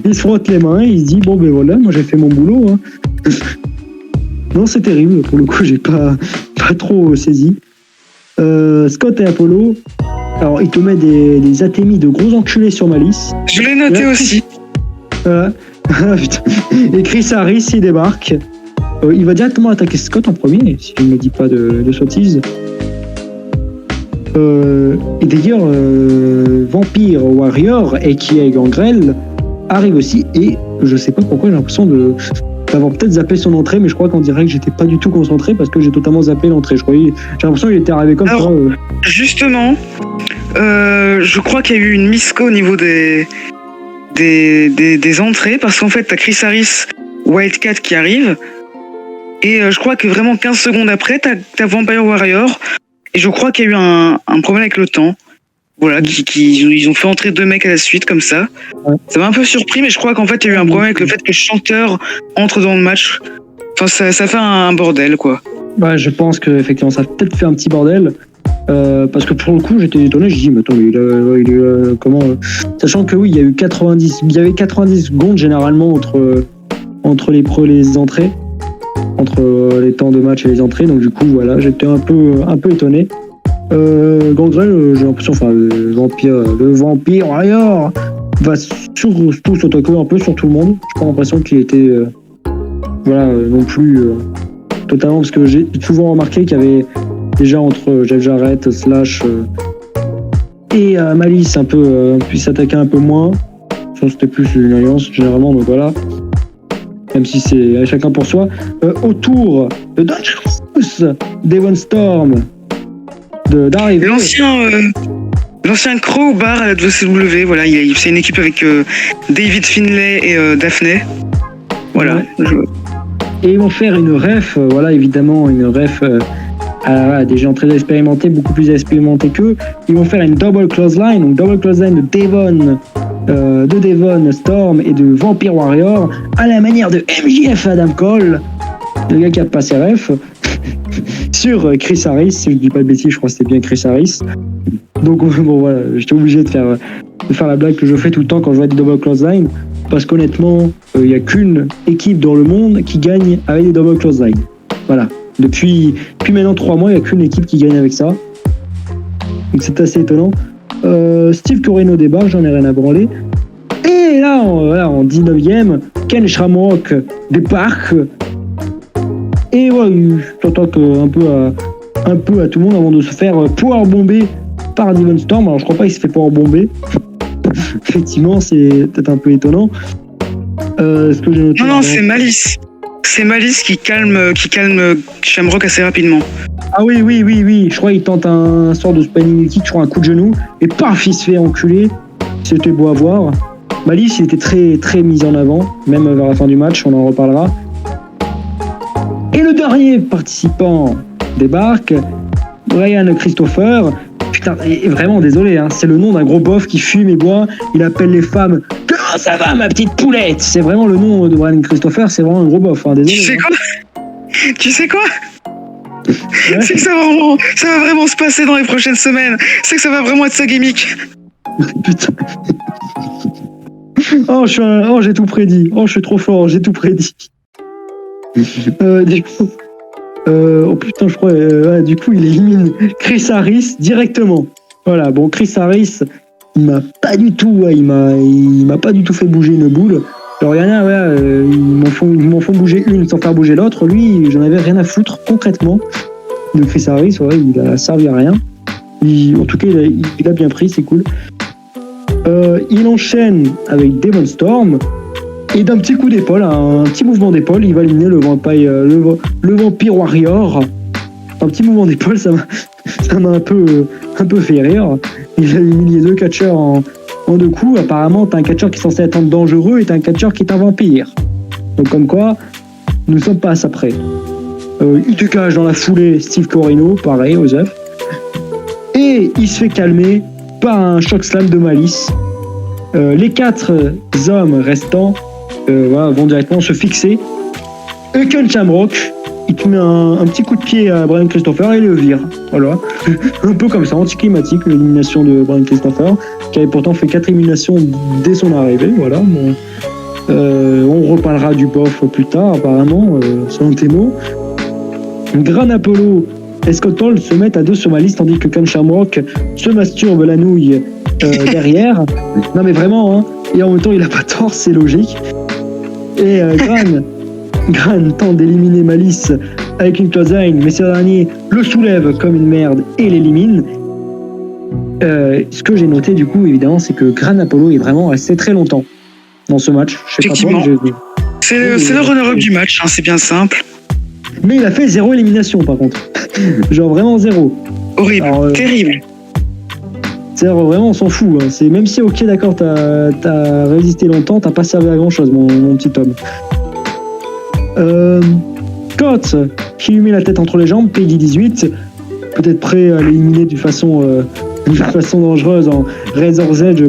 Il se frotte les mains, il se dit bon ben voilà, moi j'ai fait mon boulot. Hein. Non, c'est terrible, pour le coup j'ai pas trop saisi. Scott et Apollo, alors il te met des atémies de gros enculés sur Malice. Je l'ai noté aussi. Putain. Et Chris Harris il débarque. Il va directement attaquer Scott en premier, si je ne me dis pas de sottises. Et d'ailleurs, Vampire Warrior et qui est Gangrel arrive aussi et je sais pas pourquoi j'ai l'impression d'avoir peut-être zappé son entrée, mais je crois qu'en direct j'étais pas du tout concentré parce que j'ai totalement zappé l'entrée. J'ai l'impression qu'il était arrivé comme ça. Justement, je crois qu'il y a eu une misco au niveau des entrées parce qu'en fait t'as Chris Harris, Wildcat qui arrive et je crois que vraiment 15 secondes après t'as Vampire Warrior. Et je crois qu'il y a eu un problème avec le temps. Voilà, ils ont fait entrer 2 mecs à la suite, comme ça. Ouais. Ça m'a un peu surpris, mais je crois qu'en fait, il y a eu un problème avec le fait que le chanteur entre dans le match. Enfin, ça fait un bordel, quoi. Ouais, je pense qu'effectivement, ça a peut-être fait un petit bordel. Parce que pour le coup, j'étais étonné. Je dis, mais attends, comment sachant que oui, il y avait 90 secondes généralement entre les entrées. Entre les temps de match et les entrées, donc du coup voilà, j'étais un peu étonné. Gangrel, j'ai l'impression, le Vampire Warrior va surtout s'attaquer un peu sur tout le monde. J'ai pas l'impression qu'il était non plus totalement, parce que j'ai souvent remarqué qu'il y avait déjà entre Jeff Jarrett, Slash et Malice un peu puis s'attaquer un peu moins. Ça c'était plus une alliance généralement, donc voilà. Même si c'est chacun pour soi. Autour de Dangerous, Devon Storm, d'arriver. L'ancien Crowbar à la WCW, voilà, c'est une équipe avec David Finlay et Daphné. Voilà. Ouais. Et ils vont faire une ref, évidemment, une ref à des gens très expérimentés, beaucoup plus expérimentés qu'eux. Ils vont faire une double clothesline, donc double clothesline de Devon Storm et de Vampire Warrior à la manière de MJF Adam Cole, le gars qui a passé ref sur Chris Harris, si je dis pas de bêtises, je crois que c'était bien Chris Harris. Donc bon voilà, j'étais obligé de faire de faire la blague que je fais tout le temps quand je vois des double clothesline, parce qu'honnêtement, il n'y a qu'une équipe dans le monde qui gagne avec des double clothesline. Voilà. Depuis maintenant 3 mois, il n'y a qu'une équipe qui gagne avec ça. Donc c'est assez étonnant. Steve Corino débarque, j'en ai rien à branler. Et là, en 19e, Ken Shamrock débarque. Et voilà, il s'attaque un peu à tout le monde avant de se faire power bomber par Devon Storm. Alors je crois pas qu'il se fait power bomber. Effectivement, c'est peut-être un peu étonnant. Ce que j'ai noté Non, c'est Malice. C'est Malice qui calme Shamrock assez rapidement. Ah oui. Je crois qu'il tente un sort de spinning kick, je crois un coup de genou. Et paf, il se fait enculer. C'était beau à voir. Malice, il était très, très mis en avant, même vers la fin du match, on en reparlera. Et le dernier participant débarque, Brian Christopher. Putain, et vraiment désolé, hein, c'est le nom d'un gros bof qui fume et boit. Il appelle les femmes « Comment ça va, ma petite poulette ?» C'est vraiment le nom de Brian Christopher, c'est vraiment un gros bof. Hein, désolé. Tu sais quoi ouais. C'est que ça va vraiment se passer dans les prochaines semaines. C'est que ça va vraiment être sa gimmick. Putain. J'ai tout prédit. Je suis trop fort, j'ai tout prédit. Du coup, je crois. Du coup, il élimine Chris Harris directement. Voilà. Bon, Chris Harris, il m'a pas du tout fait bouger une boule. Alors il y en a, ils m'en font bouger une sans faire bouger l'autre. Lui, j'en avais rien à foutre concrètement de Chris Harris. Ouais, il a servi à rien. En tout cas, il a bien pris, c'est cool. Il enchaîne avec Devon Storm et d'un petit coup d'épaule, un petit mouvement d'épaule, il va éliminer le Vampire Warrior. Un petit mouvement d'épaule, ça m'a un peu fait rire. Il a éliminé 2 catcheurs en 2 coups. Apparemment, t'as un catcheur qui est censé être dangereux et t'as un catcheur qui est un vampire. Donc comme quoi, nous ne sommes pas à ça près. Il dégage dans la foulée Steve Corino, pareil, aux œufs. Et il se fait calmer par un choc slam de Malice. Les 4 hommes restants vont directement se fixer. Et Ken Shamrock, il te met un petit coup de pied à Brian Christopher et le vire. Voilà. Un peu comme ça, anticlimatique, l'élimination de Brian Christopher, qui avait pourtant fait 4 éliminations dès son arrivée. Voilà. Bon. On reparlera du bof plus tard, apparemment, selon tes mots. Gran Apollo et Scott Hall se mettent à 2 sur ma liste, tandis que Ken Shamrock se masturbe la nouille derrière. Non mais vraiment, hein. Et en même temps il a pas tort, c'est logique. Et Gran tente d'éliminer Malice avec une clothesline, mais ce dernier le soulève comme une merde et l'élimine. Ce que j'ai noté du coup évidemment, c'est que Gran Apollo est vraiment resté très longtemps dans ce match. Effectivement. C'est le runner-up du match, hein, c'est bien simple. Mais il a fait 0 élimination par contre. Genre vraiment 0. Horrible, alors, terrible. C'est vraiment on s'en fout. Hein. C'est même si ok d'accord t'as résisté longtemps, t'as pas servi à grand chose mon petit homme. Scott qui lui met la tête entre les jambes, Peggy 18, peut-être prêt à l'éliminer de façon dangereuse en Razor's Edge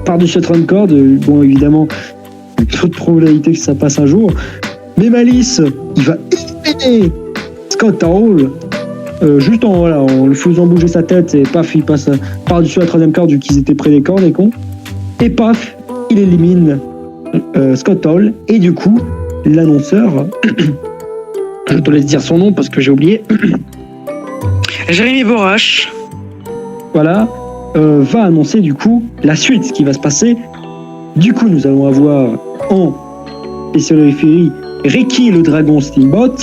par-dessus cette run cord. Bon évidemment, trop de probabilité que ça passe un jour. Mais Malice, il va éliminer Scott Hall juste en le faisant bouger sa tête et paf, il passe par-dessus la 3e corde vu qu'ils étaient près des cordes, les cons. Et paf, il élimine Scott Hall. Et du coup, l'annonceur, je te laisse dire son nom parce que j'ai oublié. Jérémy Borash. Voilà, va annoncer du coup la suite, ce qui va se passer. Du coup, nous allons avoir en périphérie Ricky le Dragon Steamboat,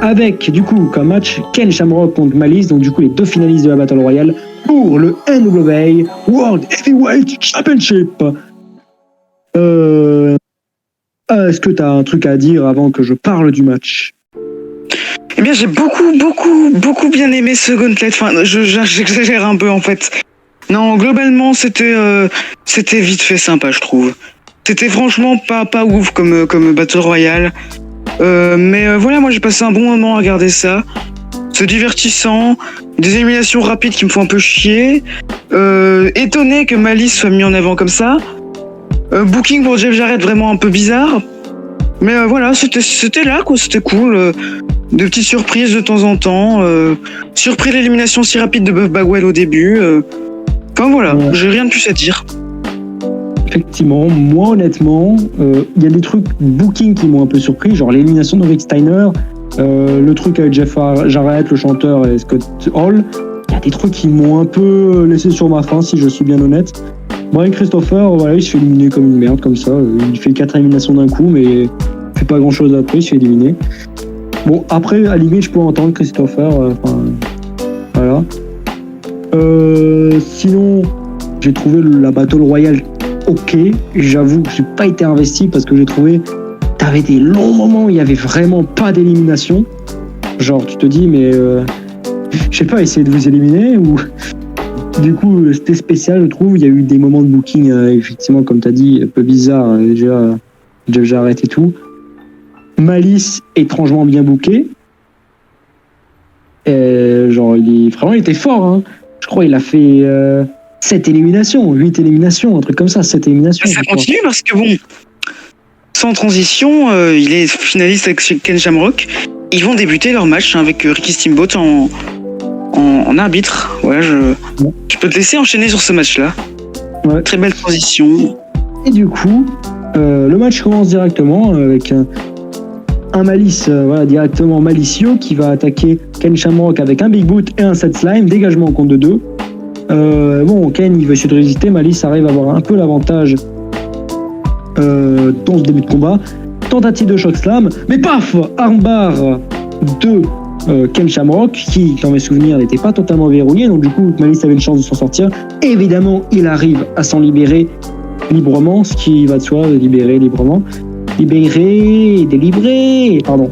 avec du coup comme match Ken Shamrock contre Malice, donc du coup les 2 finalistes de la Battle Royale pour le NWA World Heavyweight Championship. Est-ce que tu as un truc à dire avant que je parle du match? Eh bien, j'ai beaucoup bien aimé ce gauntlet. Enfin, j'exagère un peu en fait. Non, globalement, c'était vite fait sympa, je trouve. C'était franchement pas ouf comme Battle Royale. Mais voilà, moi j'ai passé un bon moment à regarder ça. C'est divertissant. Des éliminations rapides qui me font un peu chier. Étonné que Malice soit mis en avant comme ça. Booking pour Jeff Jarrett vraiment un peu bizarre. Mais voilà, c'était là, quoi. C'était cool. De petites surprises de temps en temps. Surpris de l'élimination si rapide de Buff Bagwell au début. Enfin voilà, Ouais. j'ai rien de plus à dire. Effectivement, moi honnêtement, il y a des trucs booking qui m'ont un peu surpris, genre l'élimination de Rick Steiner, le truc avec Jeff Jarrett, le chanteur, et Scott Hall. Il y a des trucs qui m'ont un peu laissé sur ma faim, si je suis bien honnête. Brian Christopher, voilà, il se fait éliminer comme une merde, comme ça. Il fait 4 éliminations d'un coup, mais il fait pas grand chose après, il se fait éliminer. Bon, après, à la limite, je peux entendre Christopher, voilà. Sinon, j'ai trouvé la Battle Royale ok. J'avoue que j'ai pas été investi parce que j'ai trouvé t'avais des longs moments où il y avait vraiment pas d'élimination. Genre, tu te dis, mais je sais pas, essayez de vous éliminer ou. Du coup, c'était spécial, je trouve. Il y a eu des moments de booking, effectivement, comme tu as dit, un peu bizarre. Déjà, Jeff Jarrett et tout. Malice, étrangement bien booké. Genre, il était fort. Hein. Je crois qu'il a fait 7 éliminations, 8 éliminations, un truc comme ça, 7 éliminations. Ça continue parce que bon, sans transition, il est finaliste avec Ken Shamrock. Ils vont débuter leur match avec Ricky Steamboat en arbitre. Ouais, je peux te laisser enchaîner sur ce match-là. Ouais. Très belle transition. Et du coup, le match commence directement avec un Malice, voilà, directement malicieux, qui va attaquer Ken Shamrock avec un Big Boot et un Set Slime, dégagement en compte de 2. Bon, Ken, il va essayer de résister. Malice arrive à avoir un peu l'avantage dans ce début de combat. Tentative de Shock Slam, mais paf, armbar de Ken Shamrock, qui, dans mes souvenirs, n'était pas totalement verrouillé, donc du coup, Malice avait une chance de s'en sortir. Évidemment, il arrive à s'en libérer librement, ce qui va de soi, libérer librement. Délibéré, pardon.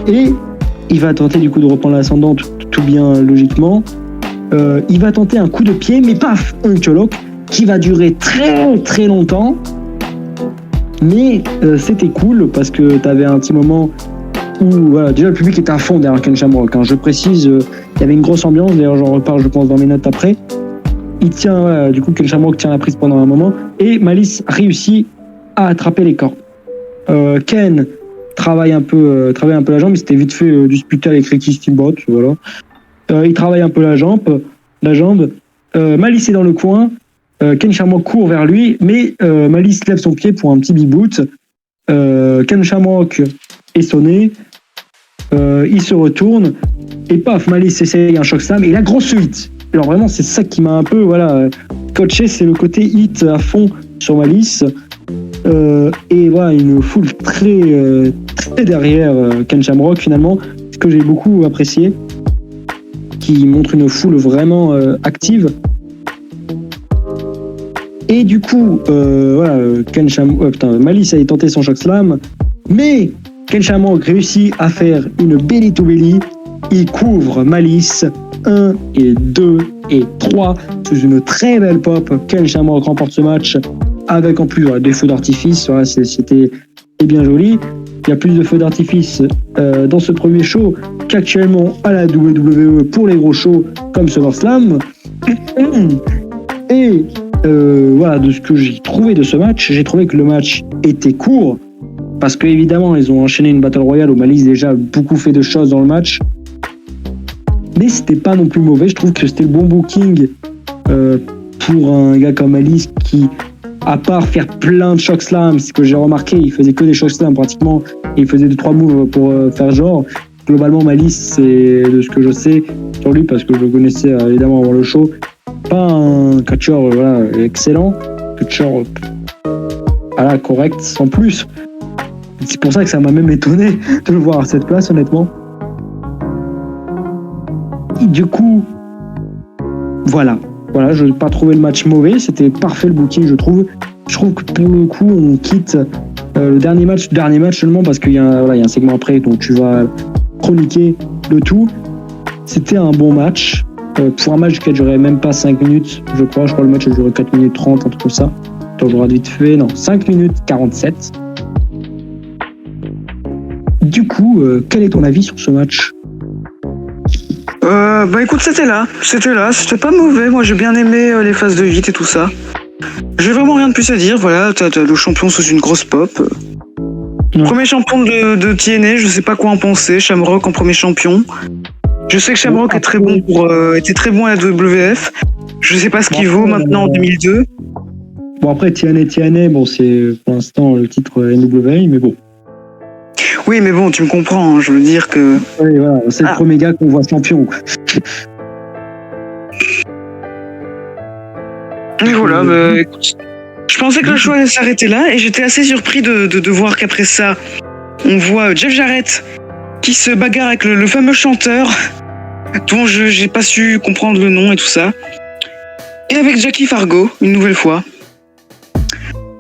Et il va tenter du coup de reprendre l'ascendant tout bien logiquement. Il va tenter un coup de pied, mais paf, un choke qui va durer très très longtemps. Mais c'était cool parce que t'avais un petit moment où voilà, déjà le public était à fond derrière Ken Shamrock. Hein. Je précise, il y avait une grosse ambiance. D'ailleurs, j'en reparle, je pense, dans mes notes après. Il tient, du coup, Ken Shamrock tient la prise pendant un moment et Malice réussit à attraper les cordes. Ken travaille un peu la jambe, il s'était vite fait disputer avec Ricky Steamboat, voilà. Il travaille un peu la jambe. Malice est dans le coin. Ken Shamrock court vers lui, mais Malice lève son pied pour un petit b-boot. Ken Shamrock est sonné. Il se retourne et paf, Malice essaye un shock slam et la grosse hit. Alors vraiment, c'est ça qui m'a un peu coaché, c'est le côté hit à fond sur Malice. Et voilà, une foule très derrière Ken Shamrock finalement, ce que j'ai beaucoup apprécié, qui montre une foule vraiment active. Et du coup, Malice a tenté son shock slam, mais Ken Shamrock réussit à faire une belly to belly. Il couvre Malice 1 et 2 et 3 sous une très belle pop. Ken Shamrock remporte ce match avec en plus des feux d'artifice. Voilà, c'était bien joli. Il y a plus de feux d'artifice dans ce premier show qu'actuellement à la WWE pour les gros shows comme SummerSlam. Et voilà, de ce que j'ai trouvé de ce match, j'ai trouvé que le match était court parce que évidemment ils ont enchaîné une Battle Royale où Malice déjà a beaucoup fait de choses dans le match, mais c'était pas non plus mauvais. Je trouve que c'était le bon booking pour un gars comme Malice qui, à part faire plein de shock slams, ce que j'ai remarqué, il faisait que des shock slams pratiquement, et il faisait 2-3 moves pour faire genre. Globalement, Malice, c'est de ce que je sais sur lui, parce que je le connaissais évidemment avant le show, pas un catcheur excellent, catcheur correct sans plus. C'est pour ça que ça m'a même étonné de le voir à cette place, honnêtement. Et du coup, voilà, je n'ai pas trouvé le match mauvais, c'était parfait le booking, je trouve. Je trouve que pour le coup, on quitte le dernier match seulement parce qu'il y a un segment après, donc tu vas chroniquer le tout. C'était un bon match. Pour un match qui a duré même pas 5 minutes, je crois que le match a duré 4 minutes 30, un truc comme ça. Attends, je regarde vite fait, 5 minutes 47. Du coup, quel est ton avis sur ce match ? Écoute, c'était pas mauvais. Moi j'ai bien aimé les phases de hit et tout ça. J'ai vraiment rien de plus à dire. Voilà, t'as le champion sous une grosse pop. Ouais. Premier champion de TNA, je sais pas quoi en penser. Shamrock en premier champion. Je sais que Shamrock était très bon à la WWF. Je sais pas ce qu'il Bon, vaut maintenant en 2002. Bon, après, TNA, bon, c'est pour l'instant le titre NWA, mais bon. Oui, mais bon, tu me comprends, hein, je veux dire que... Ouais, voilà, c'est le premier gars qu'on voit champion, quoi. Mais voilà, écoute, je pensais que le show allait s'arrêter là, et j'étais assez surpris de voir qu'après ça, on voit Jeff Jarrett qui se bagarre avec le fameux chanteur, dont j'ai pas su comprendre le nom et tout ça, et avec Jackie Fargo, une nouvelle fois.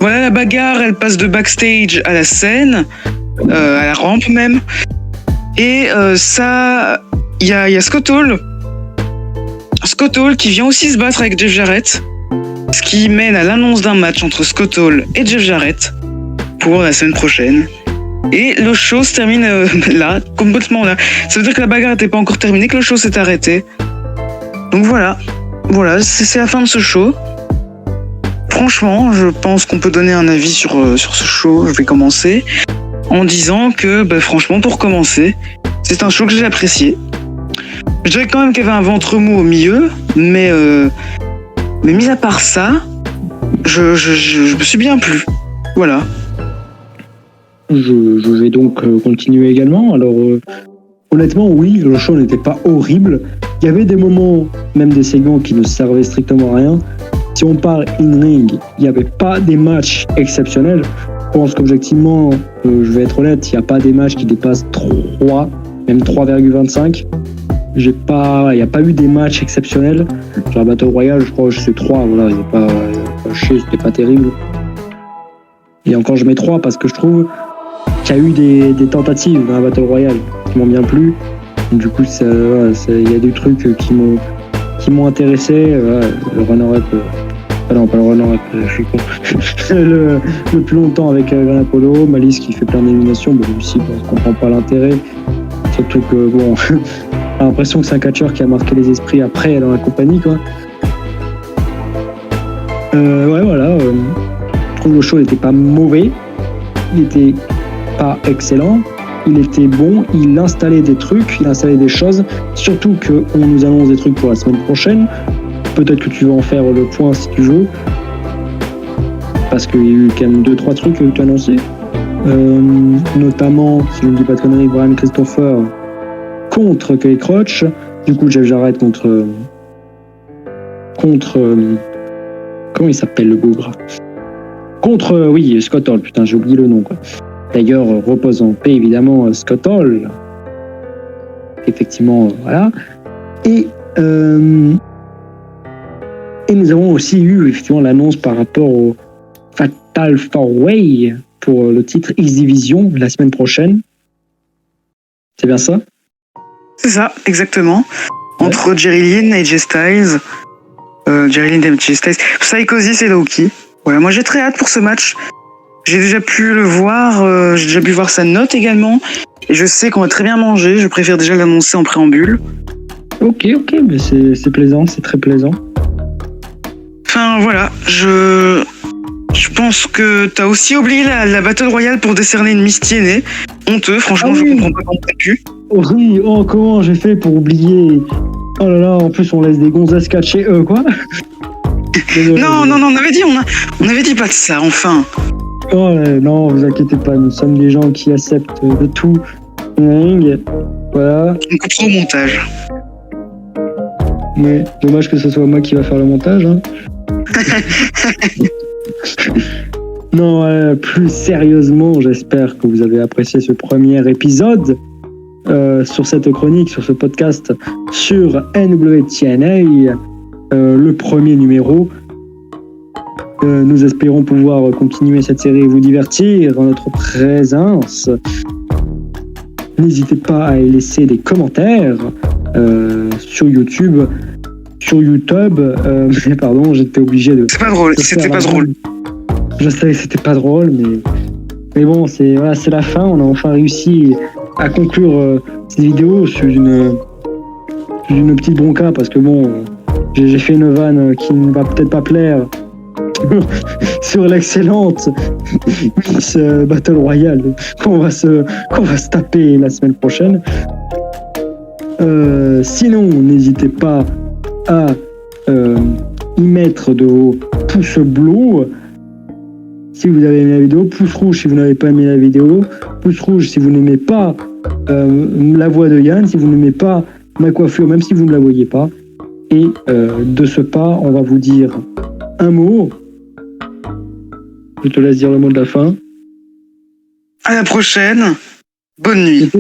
Voilà, la bagarre, elle passe de backstage à la scène, à la rampe même, et ça, il y a Scott Hall qui vient aussi se battre avec Jeff Jarrett, ce qui mène à l'annonce d'un match entre Scott Hall et Jeff Jarrett pour la semaine prochaine. Et le show se termine là, complètement là. Ça veut dire que la bagarre n'était pas encore terminée, que le show s'est arrêté. Donc voilà, c'est la fin de ce show. Franchement, je pense qu'on peut donner un avis sur ce show. Je vais commencer en disant que, franchement, pour commencer, c'est un show que j'ai apprécié. Je dirais quand même qu'il y avait un ventre mou au milieu, mais mis à part ça, je me suis bien plu. Voilà. Je vais donc continuer également. Alors, honnêtement, oui, le show n'était pas horrible. Il y avait des moments, même des segments qui ne servaient strictement à rien. Si on parle in-ring, il n'y avait pas des matchs exceptionnels. Je pense qu'objectivement, je vais être honnête, il n'y a pas des matchs qui dépassent 3, même 3,25. Il n'y a pas eu des matchs exceptionnels. Sur la Battle Royale, je crois que c'est 3. Voilà, il n'y a pas chier, c'était pas terrible. Et encore, je mets 3 parce que je trouve qu'il y a eu des tentatives dans la Battle Royale qui m'ont bien plu. Donc, du coup, il y a des trucs qui m'ont intéressé. Le runner-up. Non, pas le runner-up, je suis con. le plus longtemps avec Gran Apollo, Malice qui fait plein d'éliminations. Bon, aussi, on ne comprend pas l'intérêt. Surtout que, bon, j'ai l'impression que c'est un catcheur qui a marqué les esprits après dans la compagnie, quoi. Voilà. Je trouve que le show n'était pas mauvais. Il n'était pas excellent. Il était bon. Il installait des trucs, il installait des choses. Surtout qu'on nous annonce des trucs pour la semaine prochaine. Peut-être que tu vas en faire le point si tu veux. Parce qu'il y a eu quand même 2-3 trucs qui ont été annoncés. Notamment, si je ne dis pas de conneries, Brian Christopher contre Kelly Crotch. Du coup, Jeff Jarrett contre comment il s'appelle le bougre? Contre, oui, Scott Hall. Putain, j'ai oublié le nom, quoi. D'ailleurs, repose en paix, évidemment, Scott Hall. Effectivement, voilà. Et nous avons aussi eu, effectivement, l'annonce par rapport au Fatal 4-Way pour le titre X-Division la semaine prochaine. C'est bien ça? C'est ça, exactement. Ouais. Entre Jerry Lynn et Jay Styles. Jerry Lynn et Jay Styles. Psychosis et Low-Key. Voilà, moi j'ai très hâte pour ce match. J'ai déjà pu le voir, j'ai déjà pu voir sa note également. Et je sais qu'on va très bien manger, je préfère déjà l'annoncer en préambule. Ok, mais c'est plaisant, c'est très plaisant. Enfin voilà, je pense que t'as aussi oublié la Battle Royale pour décerner une Miss TNA. Honteux, franchement, je comprends pas comment t'as pu. Oui, comment j'ai fait pour oublier? Oh là là, en plus on laisse des gonzesses catcher, quoi. Non, on avait dit pas de ça, enfin. Oh non, vous inquiétez pas, nous sommes des gens qui acceptent de tout. Voilà. On coupe au montage. Mais dommage que ce soit moi qui va faire le montage. Hein. Non, plus sérieusement, j'espère que vous avez apprécié ce premier épisode sur cette chronique, sur ce podcast sur NWTNA, le premier numéro. Nous espérons pouvoir continuer cette série et vous divertir en notre présence. N'hésitez pas à laisser des commentaires sur YouTube. Pardon, j'étais obligé de... C'est pas drôle, c'était pas drôle. Je savais que c'était pas drôle, mais bon, c'est la fin. On a enfin réussi à conclure cette vidéo sur une petite bronca parce que bon, j'ai fait une vanne qui ne va peut-être pas plaire sur l'excellente Miss Battle Royale qu'on va se taper la semaine prochaine. Sinon, n'hésitez pas à y mettre de vos pouces bleus si vous avez aimé la vidéo, pouce rouge si vous n'avez pas aimé la vidéo, pouce rouge si vous n'aimez pas la voix de Yann, si vous n'aimez pas ma coiffure, même si vous ne la voyez pas. Et de ce pas, on va vous dire un mot. Je te laisse dire le mot de la fin. À la prochaine. Bonne nuit.